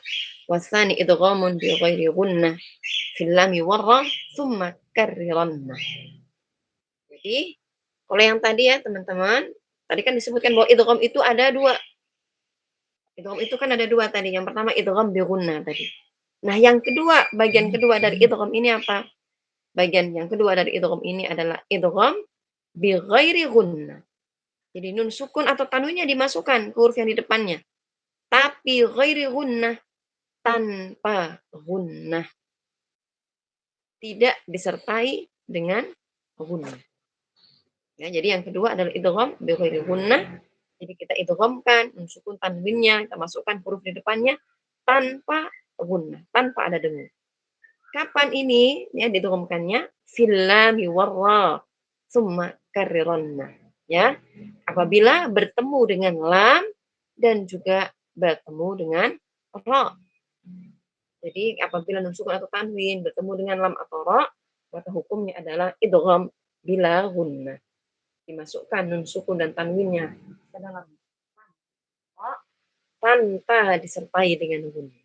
S1: Wasani idghamun bi ghairi gunnah fil lam warra thumma karriranna. Jadi, kalau yang tadi ya teman-teman, tadi kan disebutkan bahwa idgham itu ada dua. Idgham itu kan ada dua tadi. Yang pertama idgham bi gunnah tadi. Nah, yang kedua, bagian kedua dari idgham ini apa? Bagian yang kedua dari idgham ini adalah idgham bi ghairi gunnah. Jadi nun sukun atau tanwinnya dimasukkan ke huruf yang di depannya. Tapi ghairi gunnah, tanpa gunnah. Tidak disertai dengan gunnah. Ya, jadi yang kedua adalah idgham bi ghairi gunnah. Jadi kita idghamkan nun sukun tanwinnya, kita masukkan huruf di depannya tanpa gunnah, tanpa ada dengung. Kapan ini ya didghamkannya? Fil lam warra summa karriranna. Ya. Apabila bertemu dengan lam dan juga bertemu dengan ra. Jadi apabila nun sukun atau tanwin bertemu dengan lam atau ra, maka hukumnya adalah idgham bila gunnah. Dimasukkan nun sukun dan tanwinnya ke dalam ra tanpa disertai dengan gunnah.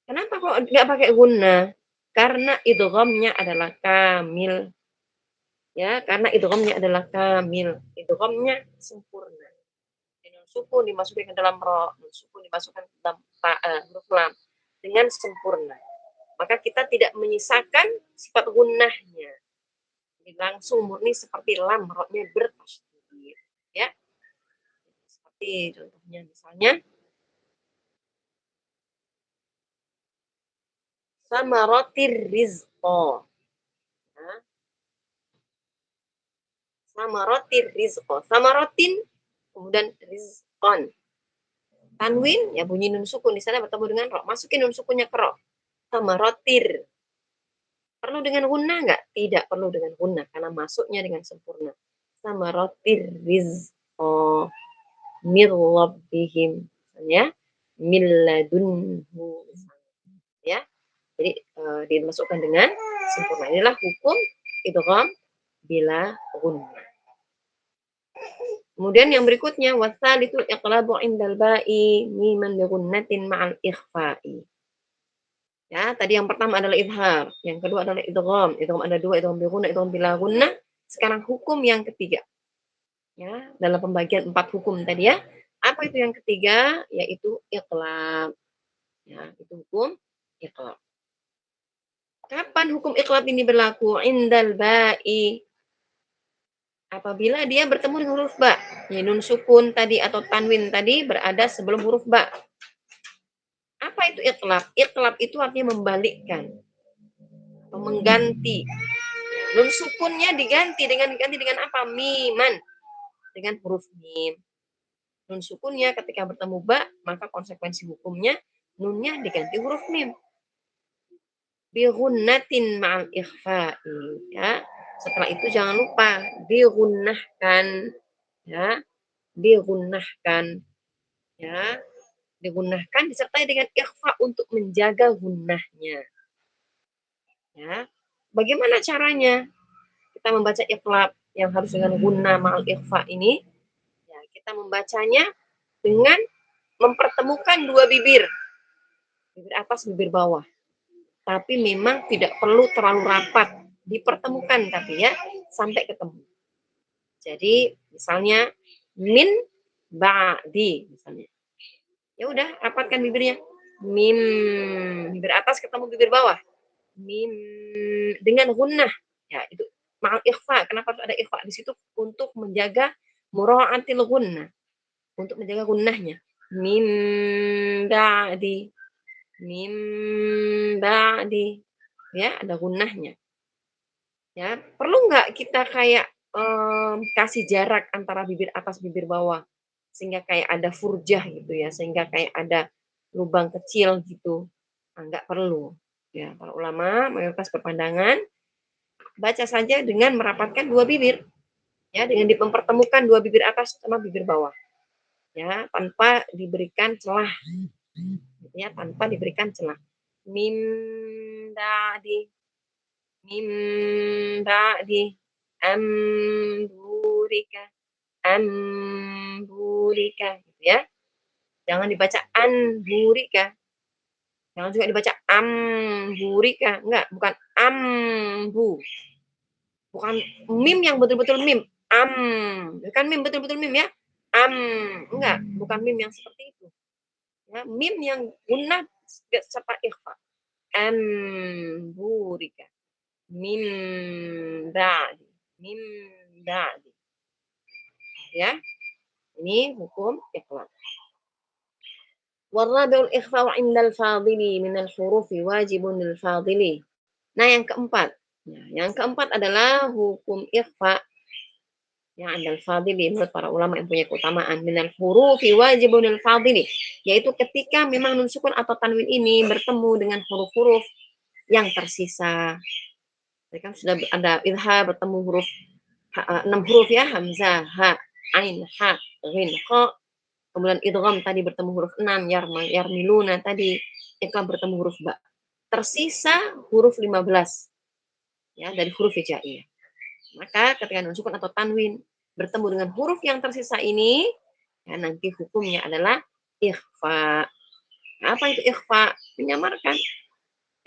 S1: Kenapa kok nggak pakai gunnah? Karena idghamnya adalah kamil. Ya, karena idghamnya adalah kamil, idghamnya sempurna. Nun sukun dimasukkan ke dalam ro, nun sukun dimasukkan ke dalam huruf lam dengan sempurna. Maka kita tidak menyisakan sifat gunnahnya. Langsung murni seperti lam, ro-nya bertasydid. Ya, seperti contohnya misalnya samaratir rizqa. Nah, samaratir rizqa. Samaratin kemudian rizqan. Tanwin ya bunyi nun sukun di sana bertemu dengan ro. Masukin nun sukunnya ke ro. Samaratir. Perlu dengan gunnah enggak? Tidak perlu dengan gunnah karena masuknya dengan sempurna. Samaratir rizqa mir rabbihim. Ya. Min ladunhu. Ya. Jadi dimasukkan dengan sempurna. Inilah hukum idgham bila gunnah. Kemudian yang berikutnya wasalitul iqlabu indal ba'i miman bi gunnatin ma'al ikhfa'i. Ya, tadi yang pertama adalah izhar, yang kedua adalah idgham. Idgham ada dua, idgham bi gunnah, idgham bila gunnah. Sekarang hukum yang ketiga. Ya, dalam pembagian 4 hukum tadi ya. Apa itu yang ketiga? Yaitu iqlab. Ya, itu hukum iqlab. Kapan hukum iqlab ini berlaku? Indal ba'i. Apabila dia bertemu dengan huruf ba. Ya, nun sukun tadi atau tanwin tadi berada sebelum huruf ba. Apa itu iqlab? Iqlab itu artinya membalikkan atau mengganti. Nun sukunnya diganti dengan apa? Miman. Dengan huruf mim. Nun sukunnya ketika bertemu ba, maka konsekuensi hukumnya nunnya diganti huruf mim. Bi ghunnatin ma'al ikhfa'i. Ya. Setelah itu jangan lupa digunnahkan. Ya. Digunnahkan. Ya. Digunnahkan disertai dengan ikhfa untuk menjaga gunnahnya. Ya. Bagaimana caranya kita membaca iqlab yang harus dengan gunnah ma'al ikhfa ini? Ya, kita membacanya dengan mempertemukan dua bibir. Bibir atas, bibir bawah. Tapi memang tidak perlu terlalu rapat. Dipertemukan tapi ya, sampai ketemu. Jadi, misalnya min ba'di misalnya. Ya udah, rapatkan bibirnya. Mim, bibir atas ketemu bibir bawah. Mim dengan gunnah. Ya, itu ma'al ikhfa. Kenapa harus ada ikhfa di situ? Untuk menjaga mura'atil gunnah. Untuk menjaga gunnahnya. Mim ba'di. Mim ba'di. Ya, ada gunnahnya. Ya, perlu nggak kita kayak kasih jarak antara bibir atas bibir bawah sehingga kayak ada furjah gitu ya, sehingga kayak ada lubang kecil gitu. Nah, nggak perlu. Ya, para ulama mayoritas berpandangan baca saja dengan merapatkan dua bibir. Ya, dengan mempertemukan dua bibir atas sama bibir bawah. Ya, tanpa diberikan celah. Ya, tanpa diberikan celah. Mim ba'di Mim ba'di amburika amburika gitu ya. Jangan dibaca anburika. Jangan juga dibaca amburika. Enggak, bukan ambu. Bukan mim yang betul-betul mim. Am. Bukan mim betul-betul mim ya. Am. Enggak, bukan mim yang seperti itu. Ya, mim yang gunnah serta ikhfa. Amburika. Min ba'di. Min ba'di. Ya, ini hukum iqlab. Warabiul ikhfa'u 'indal fadili minal hurufi wajibun lil fadili. Nah, yang keempat. Nah, yang keempat adalah hukum ikhfa yang 'indal fadili menurut para ulama yang punya keutamaan minal hurufi wajibun lil fadili, yaitu ketika memang nun sukun atau tanwin ini bertemu dengan huruf-huruf yang tersisa. Jadi kan sudah ada idhar bertemu huruf 6 huruf ya, hamzah, ha, ain, ha, ghin, kha. Kemudian idgham tadi bertemu huruf 6, yarmiluna tadi iqlab bertemu huruf ba. Tersisa huruf 15 ya dari huruf hijaiyah. Maka ketika nun sukun atau tanwin bertemu dengan huruf yang tersisa ini, ya nanti hukumnya adalah ikhfa. Apa itu ikhfa? Menyamarkan.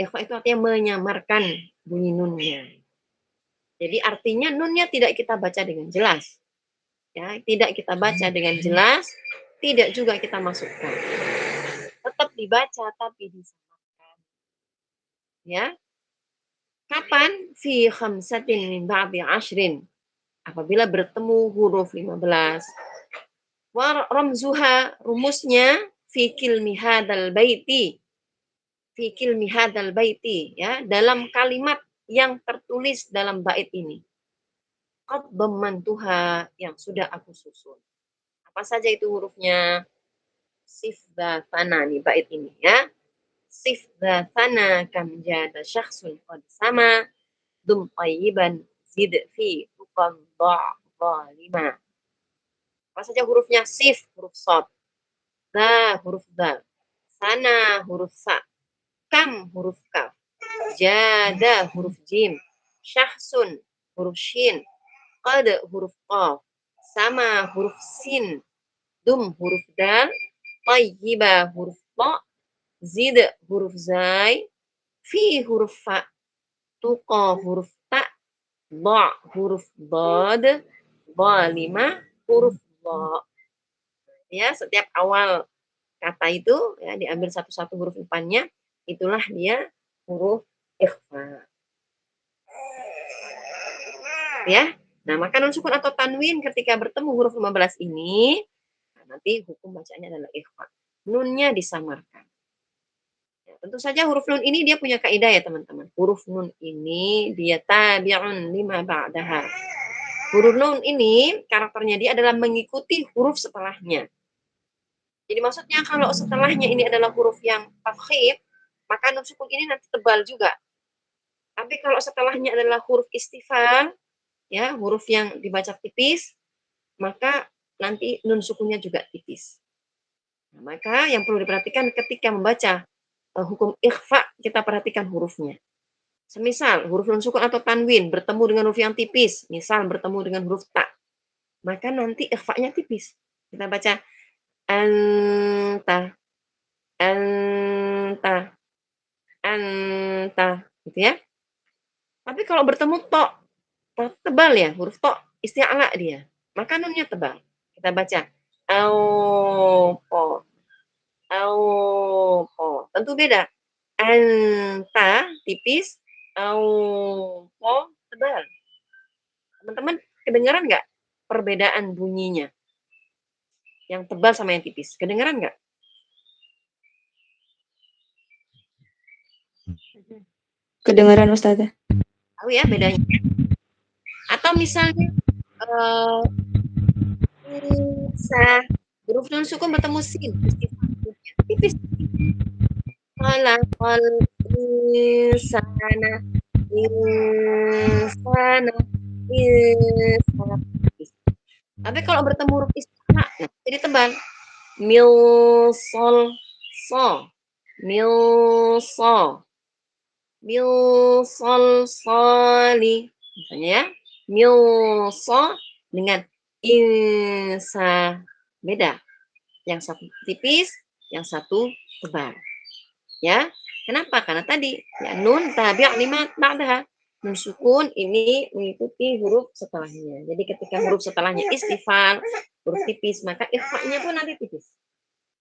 S1: Ikhfa itu artinya menyamarkan bunyi nunnya. Jadi artinya nunnya tidak kita baca dengan jelas. Ya, tidak kita baca dengan jelas, tidak juga kita masukkan. Tetap dibaca tapi disamakan. Ya. Kapan? Fi khamsatin min ba'di ashrin. Apabila bertemu huruf 15. Wa ramzuha, rumusnya fi kilmi hadzal baiti. Fi kilmi hadzal baiti, ya, dalam kalimat yang tertulis dalam bait ini. Qad dammantuha, yang sudah aku susun. Apa saja itu hurufnya? Sif dzatana nih bait ini ya. Sif dzatana kam jada syakhsun qad sama dum qayyiban zid fi tuqam lima. Apa saja hurufnya? Sif huruf sod, da huruf dal, sana huruf sa, kam huruf kaf, jada huruf jim, syahsun huruf shin, qad huruf qaf, sama huruf sin, dum huruf dal, tayyiba huruf ta, zid huruf zai, fi huruf fa, tuqa huruf ta, ba huruf dad, lima huruf ba. Ya, setiap awal kata itu ya diambil satu-satu huruf depannya, itulah dia huruf ikhfa. Ya. Nah, maka nun sukun atau tanwin ketika bertemu huruf 15 ini, nanti hukum bacanya adalah ikhfa. Nunnya disamarkan. Ya, tentu saja huruf nun ini dia punya kaidah ya teman-teman. Huruf nun ini dia tabi'un lima ba'daha. Huruf nun ini karakternya dia adalah mengikuti huruf setelahnya. Jadi maksudnya kalau setelahnya ini adalah huruf yang tafkhim, maka nun sukun ini nanti tebal juga. Tapi kalau setelahnya adalah huruf istifal, ya, huruf yang dibaca tipis, maka nanti nun sukunnya juga tipis. Nah, maka yang perlu diperhatikan ketika membaca hukum ikhfa, kita perhatikan hurufnya. Semisal huruf nun sukun atau tanwin bertemu dengan huruf yang tipis, misal bertemu dengan huruf ta, maka nanti ikhfa-nya tipis. Kita baca anta, anta, anta, gitu ya. Tapi kalau bertemu to, tebal ya, huruf to, isti'la dia. Maka nunnya tebal. Kita baca aupo, aupo. Tentu beda. Anta tipis, aupo tebal. Teman-teman kedengaran nggak perbedaan bunyinya? Yang tebal sama yang tipis. Kedengaran nggak?
S2: Kedengaran Ustazah.
S1: Tahu ya bedanya. Atau misalnya sa, huruf nun sukun bertemu sin, tipis. Khalaqal insana, insana, insana. Tapi kalau bertemu huruf isti'la, nah, jadi tebal. Mil sol so, mil so, mil sol soli. Misalnya ya, mil so dengan insa, beda. Yang satu tipis, yang satu tebal. Ya, kenapa? Karena tadi ya nun tabi' lima ba'daha. Nun sukun ini mengikuti huruf setelahnya. Jadi ketika huruf setelahnya istifal, huruf tipis, maka ikhfa-nya pun nanti tipis.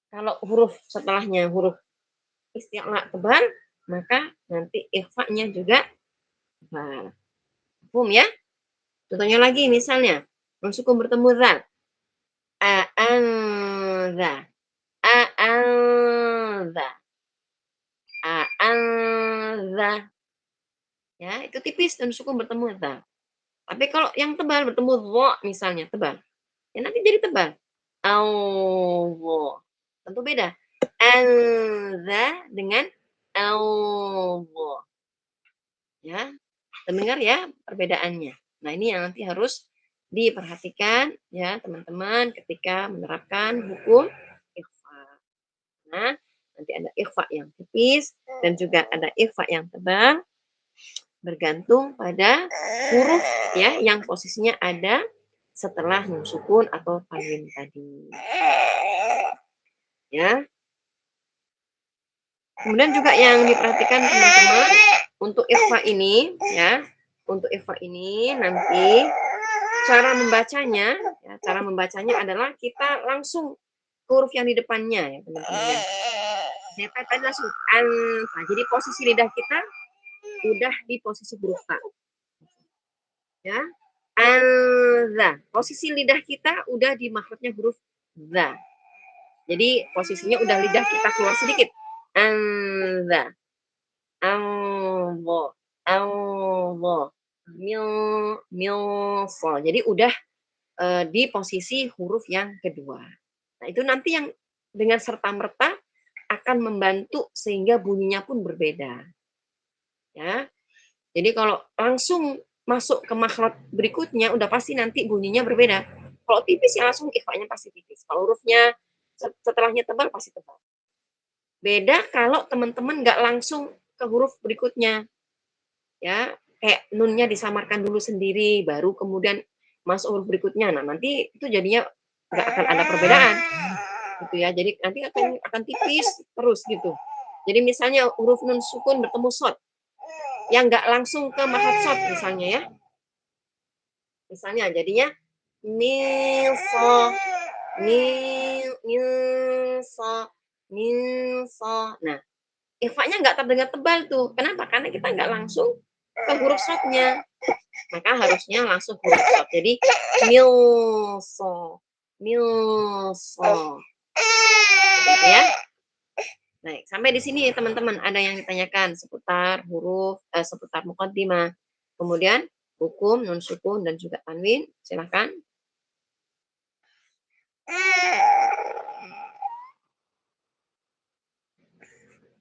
S1: Kalau huruf setelahnya huruf isti'la tebal, maka nanti ikhfa-nya juga tebal. Paham ya? Contohnya lagi misalnya, nun sukun bertemu za. A'anza, a'anza, a'anza. Ya, itu tipis dan sukun bertemu za. Tapi kalau yang tebal bertemu dha misalnya, tebal. Ya nanti jadi tebal. Allah. Tentu beda. Anza dengan Allah. Ya, terdengar ya perbedaannya. Nah, ini yang nanti harus diperhatikan ya teman-teman ketika menerapkan hukum ikhfa. Nah, nanti ada ikhfa yang tipis dan juga ada ikhfa yang tebal. Bergantung pada huruf ya yang posisinya ada setelah nun sukun atau tanwin tadi. Ya. Kemudian juga yang diperhatikan teman-teman untuk ikhfa ini ya, untuk ikhfa ini nanti cara membacanya adalah kita langsung huruf yang di depannya ya teman-teman ya. Kita tadi langsung alfa. Jadi posisi lidah kita udah di posisi huruf ta. Ya. Alza. Posisi lidah kita udah di makhrajnya huruf za. Jadi posisinya udah lidah kita keluar sedikit. Alza. Alza. Alza. Milsa. Jadi udah di posisi huruf yang kedua. Nah, itu nanti yang dengan serta-merta akan membantu sehingga bunyinya pun berbeda. Ya. Jadi kalau langsung masuk ke makhraj berikutnya udah pasti nanti bunyinya berbeda. Kalau tipis ya langsung ikhfanya pasti tipis. Kalau hurufnya setelahnya tebal pasti tebal. Beda kalau teman-teman nggak langsung ke huruf berikutnya. Ya, kayak nunnya disamarkan dulu sendiri baru kemudian masuk huruf berikutnya. Nah, nanti itu jadinya nggak akan ada perbedaan. Gitu ya. Jadi nanti akan tipis terus gitu. Jadi misalnya huruf nun sukun bertemu shad yang nggak langsung ke makhraj shad misalnya ya. Misalnya jadinya milsa, milsa, milsa. Nah, ikhfanya nggak terdengar tebal tuh. Kenapa? Karena kita nggak langsung ke huruf shadnya. Maka harusnya langsung huruf shad. Jadi milsa, milsa. Gitu ya. Baik, sampai di sini ya teman-teman. Ada yang ditanyakan seputar huruf, seputar muqaddimah. Kemudian hukum, nun sukun, dan juga tanwin. Silahkan.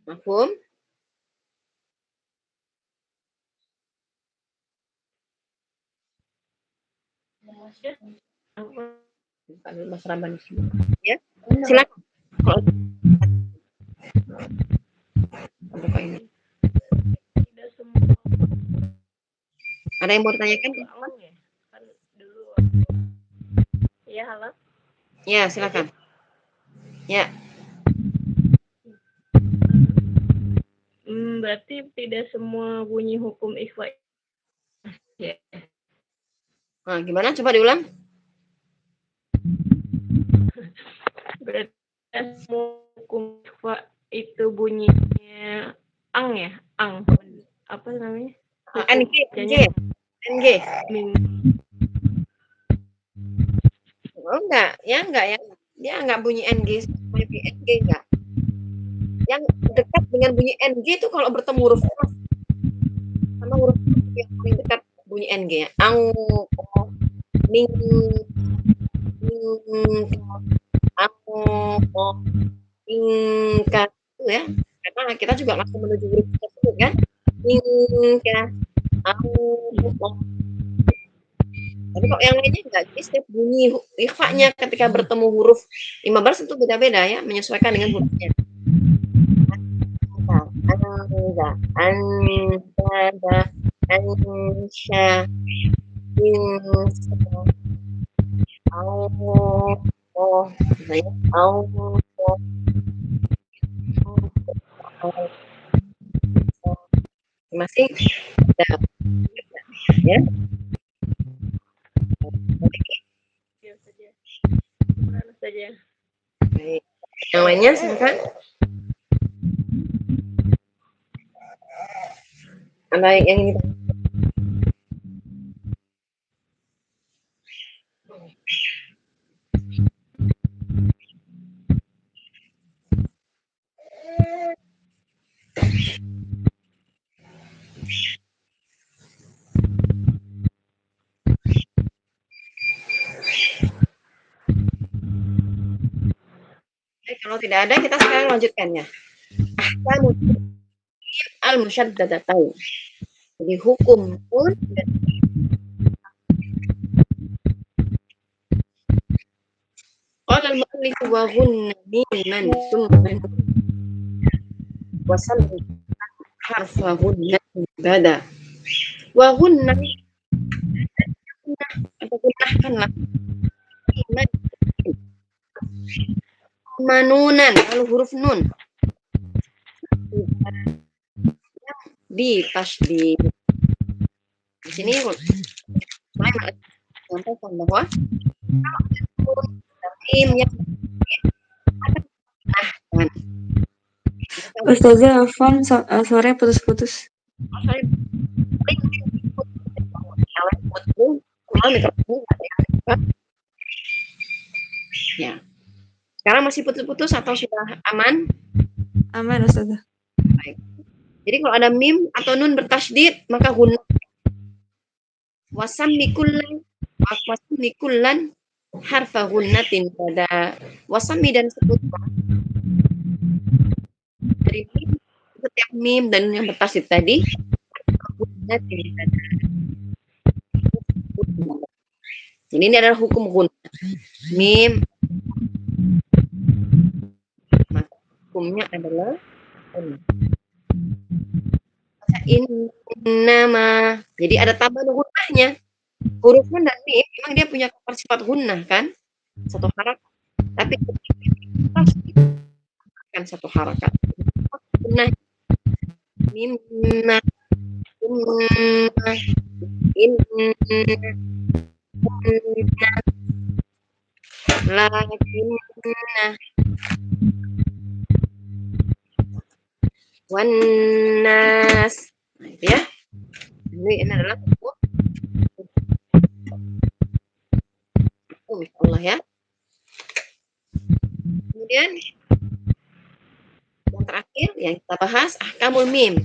S1: Mafhum? Mas Ramban. Ya, silakan.
S3: Tidak semua.
S1: Ada yang mau ditanyakan?
S3: Ya? Kan dulu. Ya, halo.
S1: Ya, silakan. Ya.
S3: Berarti tidak semua bunyi hukum ikhfa. Ya.
S1: Nah, gimana? Coba diulang.
S3: Berarti semua hukum ikhfa itu bunyinya ang ya, ang. Apa namanya?
S1: NG, NG. NG. Oh, enggak ya. Dia enggak bunyi NG, bunyi NG enggak. Yang dekat dengan bunyi NG itu kalau bertemu huruf F sama huruf yang paling dekat bunyi NG ya. Ang, oh, ning, oh, tingkat itu ya. Karena kita juga langsung menuju huruf tersebut kan. Tingkat, oh. Tapi kok yang lainnya enggak. Jadi setiap bunyi ikhfanya ketika bertemu huruf 15 itu beda-beda ya, menyesuaikan dengan hurufnya. Anta, ansya, insa, Allah, Allah, masih ya.
S3: Saja.
S1: Baik. Yang lainnya silakan. Ada yang ini? Kalau tidak ada, kita sekarang lanjutkan ya. Ahkamu al-musyaddadatain. Jadi hukum pun qala al-mu'allif wa ghunna miman thumma wa sallu harfa ghunna bada. Wa ghunna atau gunnahkanlah miman manunan kalau huruf nun di tasydid Di sini mulai menyampaikan bahwa mim yang nah,
S2: Ustazah Afwan, suaranya putus-putus.
S1: Ya. Sekarang masih putus-putus atau sudah aman?
S2: Aman, Ustazah.
S1: Baik. Jadi kalau ada mim atau nun bertasydid, maka gunnah. Wasammi kullan harfa gunnatin pada wasammi dan sebutkan dari mim, setiap mim dan nun yang bertasydid tadi gunnatin pada. Jadi ini adalah hukum gunnah. Mim maka hukumnya adalah innama. Jadi ada tambahan gunnahnya. Huruf nun dan mim memang dia punya sifat gunnah kan? Satu harakat. Tapi kan satu harakat. Gunnah mimma lakinna wannas. Nah, itu ya. Ini adalah hukum Allah ya. Kemudian yang terakhir yang kita bahas ahkamul mim.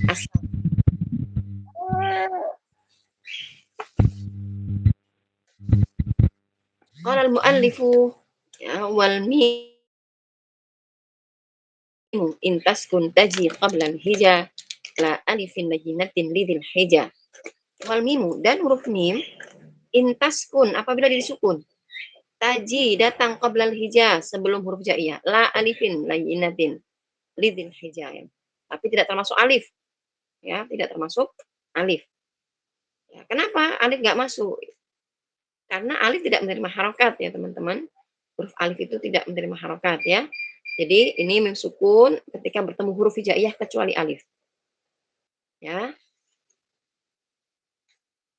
S1: Qala al-muallifu ya wal mim intas kun taji qabla al-hija la alifin lajinatin lidil hija. Wal mimu dan huruf mim intas kun apabila disukun taji datang qabla al-hija sebelum huruf jaiyah la alifin lajinatin lidil hija ya. Tapi tidak termasuk alif ya, tidak termasuk alif. Ya, kenapa alif nggak masuk? Karena alif tidak menerima harokat ya teman-teman. Huruf alif itu tidak menerima harokat ya. Jadi ini mim sukun ketika bertemu huruf hijaiyah kecuali alif. Ya.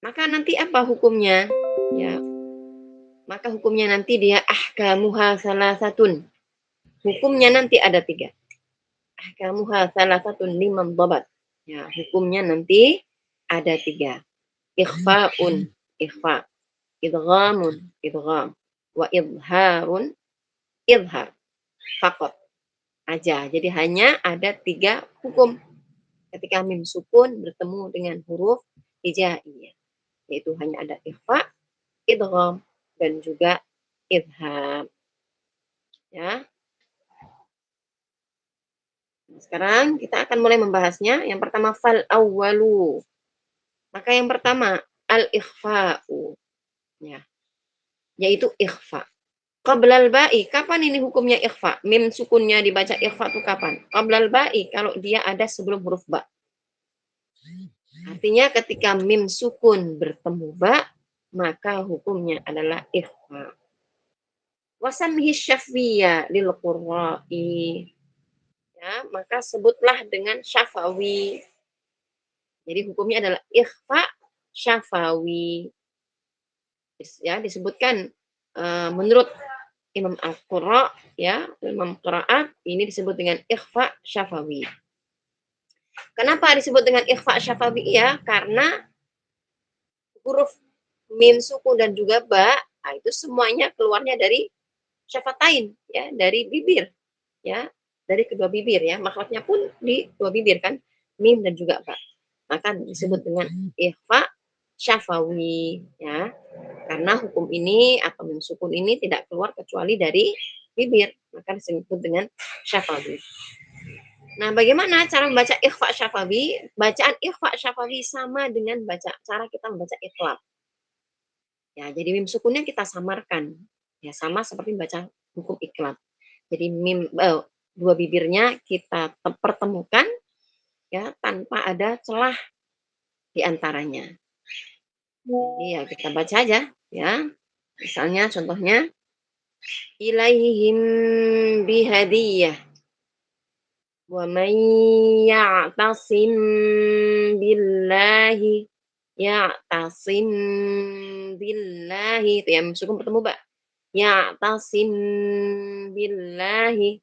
S1: Maka nanti apa hukumnya? Ya. Maka hukumnya nanti dia ahkamuha salasatun. Hukumnya nanti ada 3. Ahkamuha salasatun liman dhabat. Ya, hukumnya nanti ada 3. Ikhfa'un, ikhfa'. Idghamun, idgham. Wa idharun, idhar. Fakot aja. Jadi hanya ada 3 hukum ketika mim sukun bertemu dengan huruf hijaiyah. Yaitu hanya ada ikhfa, idgham, dan juga idham. Ya. Sekarang kita akan mulai membahasnya. Yang pertama fal awwalu. Maka yang pertama al-ikhfa'u. Ya. Yaitu ikhfa. Qablal ba'i, kapan ini hukumnya ikhfa? Mim sukunnya dibaca ikhfa itu kapan? Qablal ba'i, kalau dia ada sebelum huruf ba. Artinya ketika mim sukun bertemu ba, maka hukumnya adalah ikhfa. Wasamhi syafwiyya lil qurra'i. Ya, maka sebutlah dengan syafawi. Jadi hukumnya adalah ikhfa syafawi. Ya, disebutkan menurut Imam Al-Qurra ya, Imam Qira'at ini disebut dengan ikhfa syafawi. Kenapa disebut dengan ikhfa syafawi ya? Karena huruf mim sukun dan juga ba, nah itu semuanya keluarnya dari syafatain ya, dari bibir ya, dari kedua bibir ya. Makhrajnya pun di dua bibir kan, mim dan juga ba. Maka disebut dengan ikhfa syafawi ya. Karena hukum ini atau mim sukun ini tidak keluar kecuali dari bibir, maka disebut dengan syafawi. Nah, bagaimana cara membaca ikhfa syafawi? Bacaan ikhfa syafawi sama dengan cara kita membaca ikhlas. Ya, jadi mim sukunnya kita samarkan. Ya, sama seperti membaca hukum ikhlas. Jadi dua bibirnya kita pertemukan ya tanpa ada celah di antaranya. Jadi ya kita baca aja ya. Misalnya contohnya ilaihim bihadiyah wa man ya'tasim billahi Ya'tasim billahi. Itu ya, mim sukun bertemu ba. Ya'tasim billahi.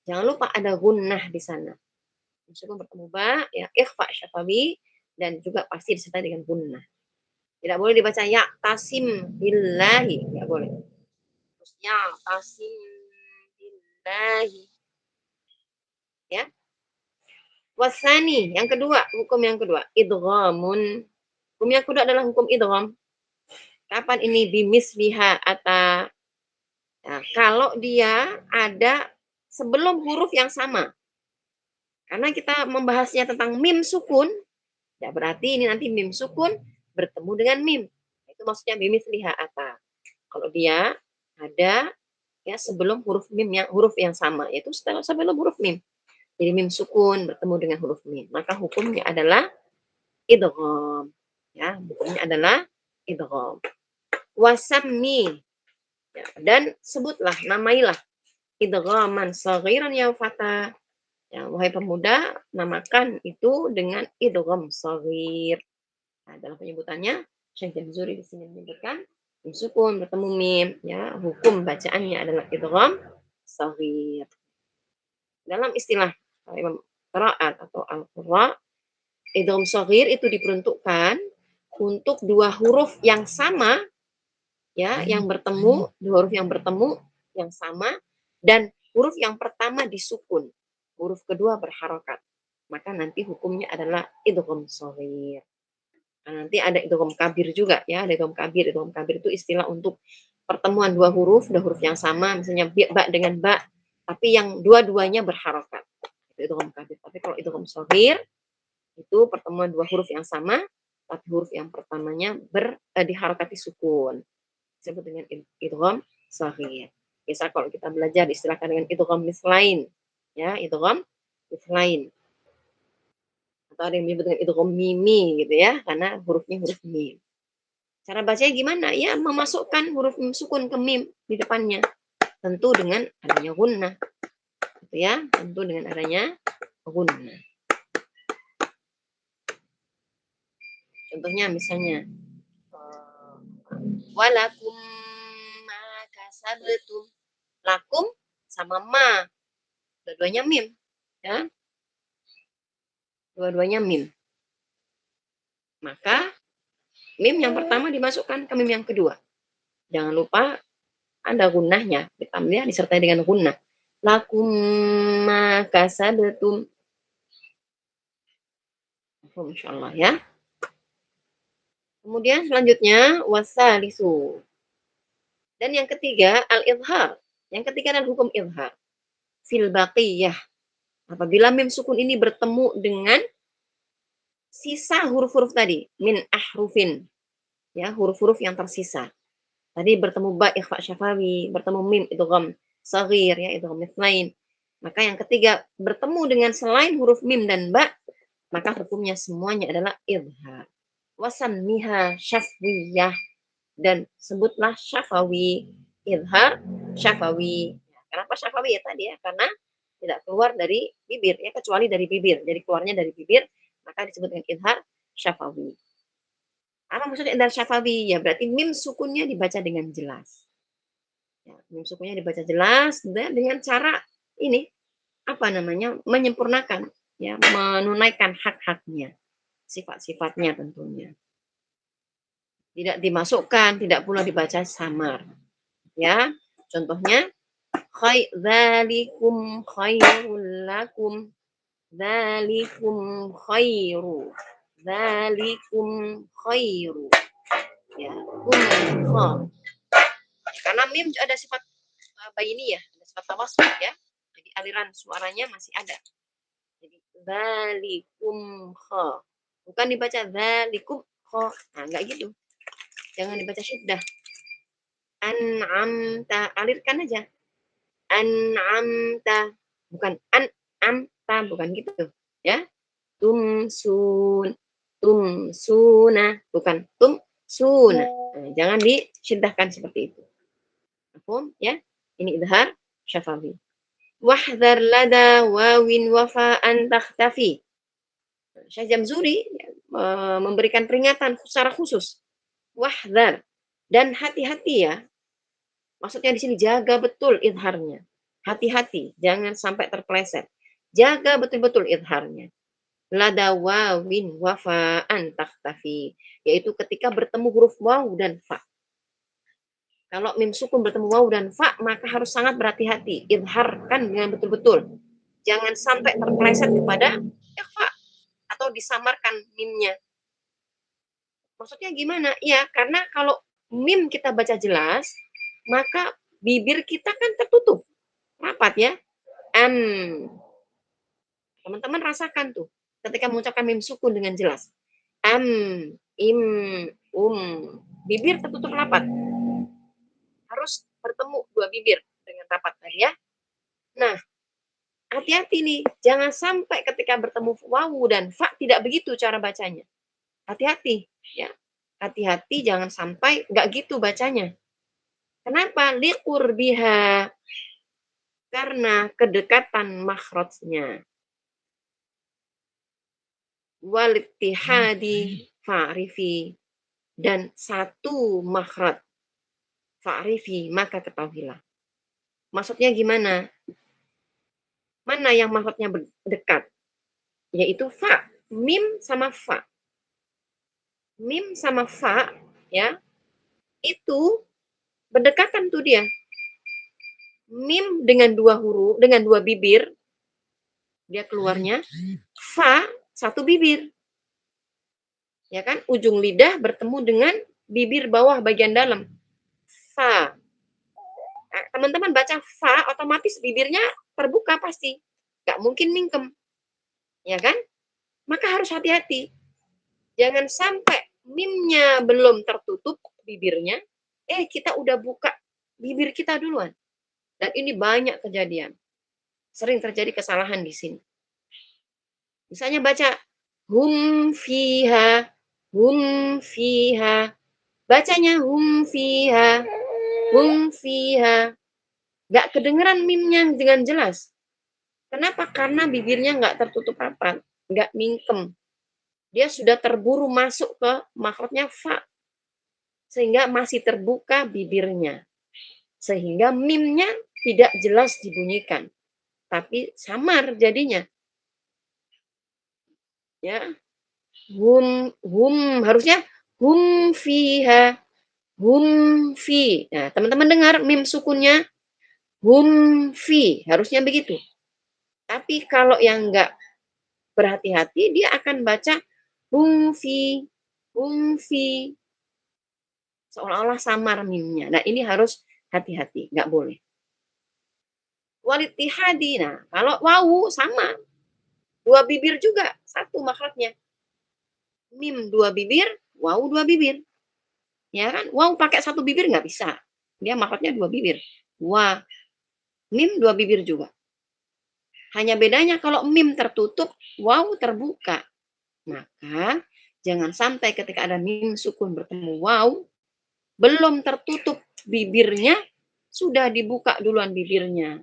S1: Jangan lupa ada gunnah di sana. Mim sukun bertemu ba, ya ikhfa syafawi dan juga pasti disertai dengan gunnah. Tidak boleh dibaca ya'tasim billahi, tidak boleh. Terus ya'tasim billahi. Ya. Wasani, yang kedua, hukum yang kedua, idghamun. Hukum yang kedua adalah hukum idgham. Kapan ini bimisliha atau nah, kalau dia ada sebelum huruf yang sama. Karena kita membahasnya tentang mim sukun, ya berarti ini nanti mim sukun bertemu dengan mim. Itu maksudnya bimisliha atau. Kalau dia ada ya sebelum huruf yang sama, yaitu sebelum huruf mim. Jadi mim sukun bertemu dengan huruf mim. Maka hukumnya adalah idgham. Ya, hukumnya adalah idgham. Wasammi. Ya, dan sebutlah, namailah idghaman saghiran ya fata. Ya, wahai pemuda, namakan itu dengan idgham saghir. Nah, dalam penyebutannya Syekh Jamzuri di sini menyebutkan mim sukun bertemu mim, ya, hukum bacaannya adalah idgham saghir. Dalam istilah Imam qiraat atau al-qurra, idgham shaghir itu diperuntukkan untuk dua huruf yang sama, ya, yang bertemu, dua huruf yang bertemu yang sama dan huruf yang pertama disukun, huruf kedua berharokat. Maka nanti hukumnya adalah idgham shaghir. Nah, nanti ada idgham kabir juga, ya, ada idgham kabir. Idgham kabir itu istilah untuk pertemuan dua huruf yang sama, misalnya ba dengan ba, tapi yang dua-duanya berharokat. Itu idgham kabir. Tapi kalau idgham shaghir itu pertemuan dua huruf yang sama, tapi huruf yang pertamanya diharokati sukun. Disebut dengan idgham shaghir. Biasa kalau kita belajar istilahkan dengan idgham mislain. Ya, idgham mislain. Atau ada yang menyebut dengan idgham mimi gitu ya, karena hurufnya huruf mim. Cara bacanya gimana? Ya, memasukkan huruf mim sukun ke mim di depannya. Tentu dengan adanya gunnah. Gitu ya, tentu dengan adanya gunnah. Contohnya misalnya walakum ma kasabtum. Lakum sama ma. Dua-duanya mim, ya. Dua-duanya mim. Maka mim yang pertama dimasukkan ke mim yang kedua. Jangan lupa ada gunnahnya, ditambah disertai dengan gunnah. Lakum ma kasabtum. Insyaallah ya. Kemudian selanjutnya wasalisu. Dan yang ketiga al-idhar. Yang ketiga adalah hukum idhar. Fil baqiyah. Apabila mim sukun ini bertemu dengan sisa huruf-huruf tadi, min ahrufin. Ya, huruf-huruf yang tersisa. Tadi bertemu ba ikhfa syafawi, bertemu mim idgham shaghir ya, idgham mithnain. Maka yang ketiga bertemu dengan selain huruf mim dan ba, maka hukumnya semuanya adalah idhar. Wasammiha syafwiyah. Dan sebutlah syafawi, idhar syafawi. Kenapa syafawi ya tadi ya? Karena tidak keluar dari bibir ya, kecuali dari bibir. Jadi keluarnya dari bibir, maka disebut dengan idhar syafawi. Apa maksudnya idhar syafawi? Ya berarti mim sukunnya dibaca dengan jelas. Ya, mim sukunnya dibaca jelas dan dengan cara ini apa namanya? Menyempurnakan ya, menunaikan hak-haknya, sifat-sifatnya tentunya. Tidak dimasukkan, tidak pula dibaca samar. Ya, contohnya dzalikum khairul lakum. Dzalikum khairu. Dzalikum khairu. Ya, karena mim ada sifat bayiniyah, ada sifat tawassul ya. Jadi aliran suaranya masih ada. Jadi dzalikum kha. Bukan dibaca dzalikum kha. Nah, enggak gitu. Jangan dibaca syiddah. An'amta, alirkan aja. An'amta, bukan an'amta, bukan gitu ya. Tumsun, tumsuna, bukan tumsuna. Nah, jangan disyiddahkan seperti itu. Paham ya? Ini idhar syafawi. Wahdhar lada wawin wafa'an takhtafi. Syekh Jamzuri memberikan peringatan secara khusus. Wahdar, dan hati-hati ya. Maksudnya di sini jaga betul idharnya. Hati-hati, jangan sampai terpeleset. Jaga betul-betul idharnya. Lada wawin wafaan taktafi, yaitu ketika bertemu huruf waw dan fa. Kalau mim sukun bertemu waw dan fa, maka harus sangat berhati-hati. Idharkan dengan betul-betul. Jangan sampai terpeleset kepada ikhfa atau disamarkan mimnya. Maksudnya gimana? Ya, karena kalau mim kita baca jelas, maka bibir kita kan tertutup, rapat ya. Teman-teman rasakan tuh, ketika mengucapkan mim sukun dengan jelas. Im, bibir tertutup rapat. Harus bertemu dua bibir dengan rapat tadi ya. Nah, hati-hati nih, jangan sampai ketika bertemu wawu dan fa tidak begitu cara bacanya. Hati-hati ya. Hati-hati jangan sampai nggak gitu bacanya. Kenapa? Liqurbiha. Karena kedekatan makhrajnya. Walittihadi fa'rifi. Dan satu makhraj. Fa'rifi, maka ketahuilah. Maksudnya gimana? Mana yang makhrajnya dekat? Yaitu fa. Mim sama fa. Mim sama fa, ya, itu berdekatan tuh dia. Mim dengan dua huruf, dengan dua bibir, dia keluarnya. Fa, satu bibir. Ya kan? Ujung lidah bertemu dengan bibir bawah bagian dalam. Fa. Nah, teman-teman baca fa, otomatis bibirnya terbuka pasti. Gak mungkin mingkem. Ya kan? Maka harus hati-hati. Jangan sampai mimnya belum tertutup bibirnya, kita udah buka bibir kita duluan. Dan ini banyak kejadian. Sering terjadi kesalahan di sini. Misalnya baca hum fiha, hum fiha. Bacanya hum fiha, hum fiha. Gak kedengeran mimnya dengan jelas. Kenapa? Karena bibirnya gak tertutup rapat, gak mingkem. Dia sudah terburu masuk ke makhrajnya fa. Sehingga masih terbuka bibirnya. Sehingga mimnya tidak jelas dibunyikan. Tapi samar jadinya. Ya. Hum, harusnya hum fiha, hum fi. Nah, teman-teman dengar mim sukunnya hum fi, harusnya begitu. Tapi kalau yang enggak berhati-hati, dia akan baca hum fi, seolah-olah samar mimnya. Nah, ini harus hati-hati, nggak boleh. Walittihadi, nah kalau wawu sama, dua bibir juga, satu makhrajnya. Mim dua bibir, wawu dua bibir. Ya kan? Wawu pakai satu bibir nggak bisa. Dia makhrajnya dua bibir. Wa. Mim dua bibir juga. Hanya bedanya kalau mim tertutup, wawu terbuka. Maka jangan sampai ketika ada mim sukun bertemu wawu, belum tertutup bibirnya, sudah dibuka duluan bibirnya.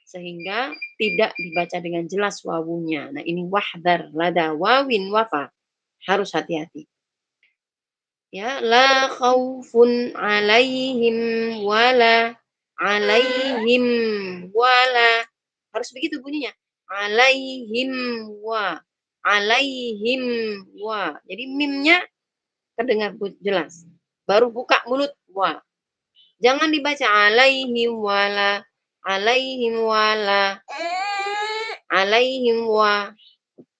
S1: Sehingga tidak dibaca dengan jelas wawunya. Nah, ini wahdar, lada wawin wafa. Harus hati-hati. Ya, la khaufun alaihim wala harus begitu bunyinya. Alaihim wa. Jadi mimnya terdengar jelas. Baru buka mulut wa. Jangan dibaca alaihim wala, alaihim wa.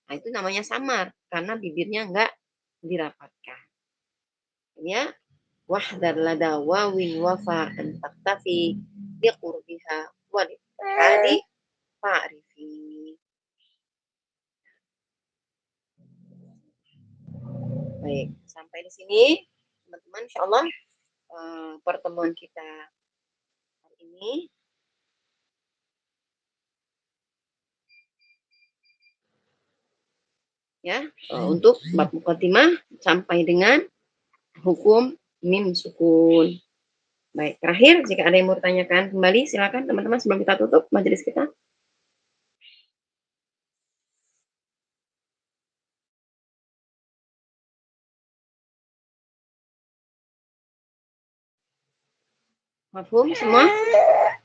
S1: Nah, itu namanya samar karena bibirnya enggak dirapatkan. Ya, wahdar lada wawin wafa an taktafi biqurbiha wa hadi fa'rifi. Baik, sampai di sini teman-teman, insyaallah pertemuan kita hari ini. Ya, untuk bab muqaddimah sampai dengan hukum mim sukun. Baik, terakhir jika ada yang mau ditanyakan kembali silakan teman-teman sebelum kita tutup majelis kita. Mafhum semua?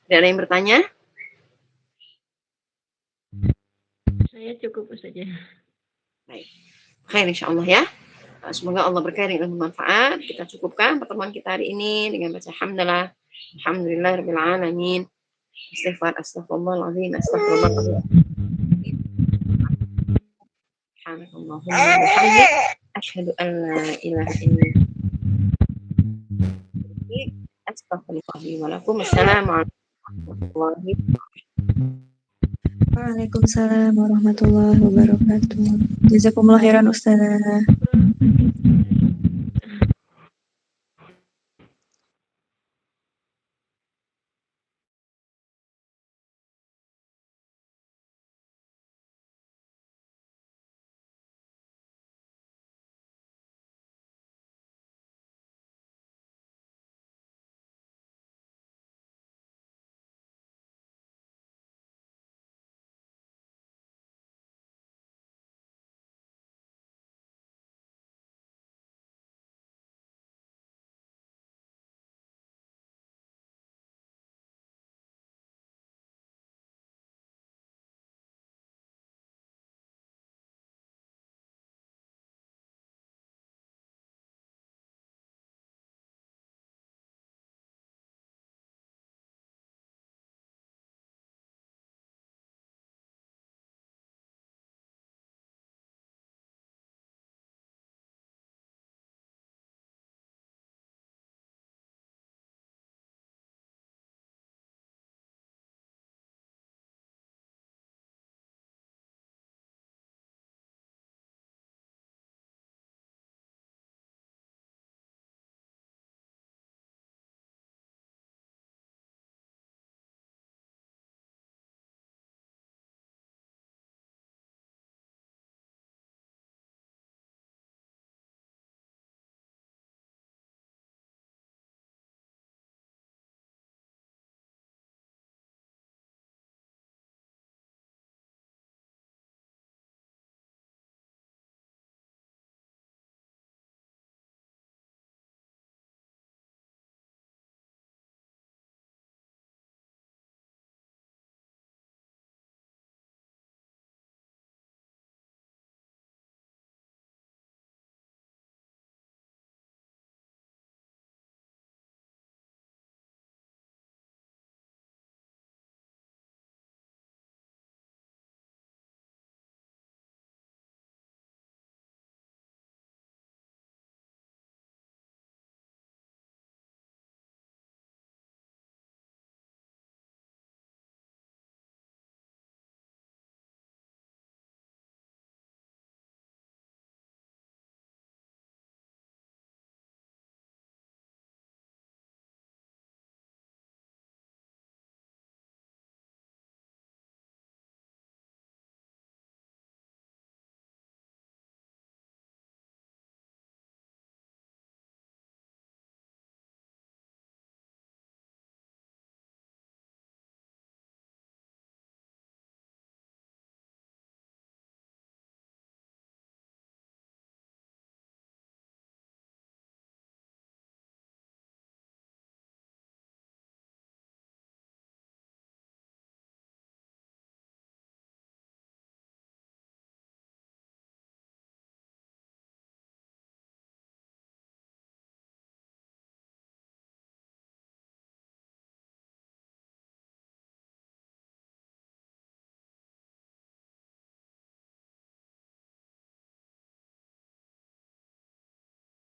S1: Tidak ada yang bertanya?
S3: Saya cukup saja.
S1: Baik. Khair insyaallah ya. Semoga Allah berkahi dan bermanfaat. Kita cukupkan pertemuan kita hari ini dengan baca hamdalah. Alhamdulillahirabbil alamin. Astaghfirullahaladzim. Astagfirullahaladzim. Subhanakallahumma wa bihamdik asyhadu an la ilaha illa anta astaghfiruka wa lakum. Assalamualaikum warahmatullahi wabarakatuh.
S2: Waalaikumsalam warahmatullahi wabarakatuh. Jazakumullah khairan Ustazah.
S3: Kurang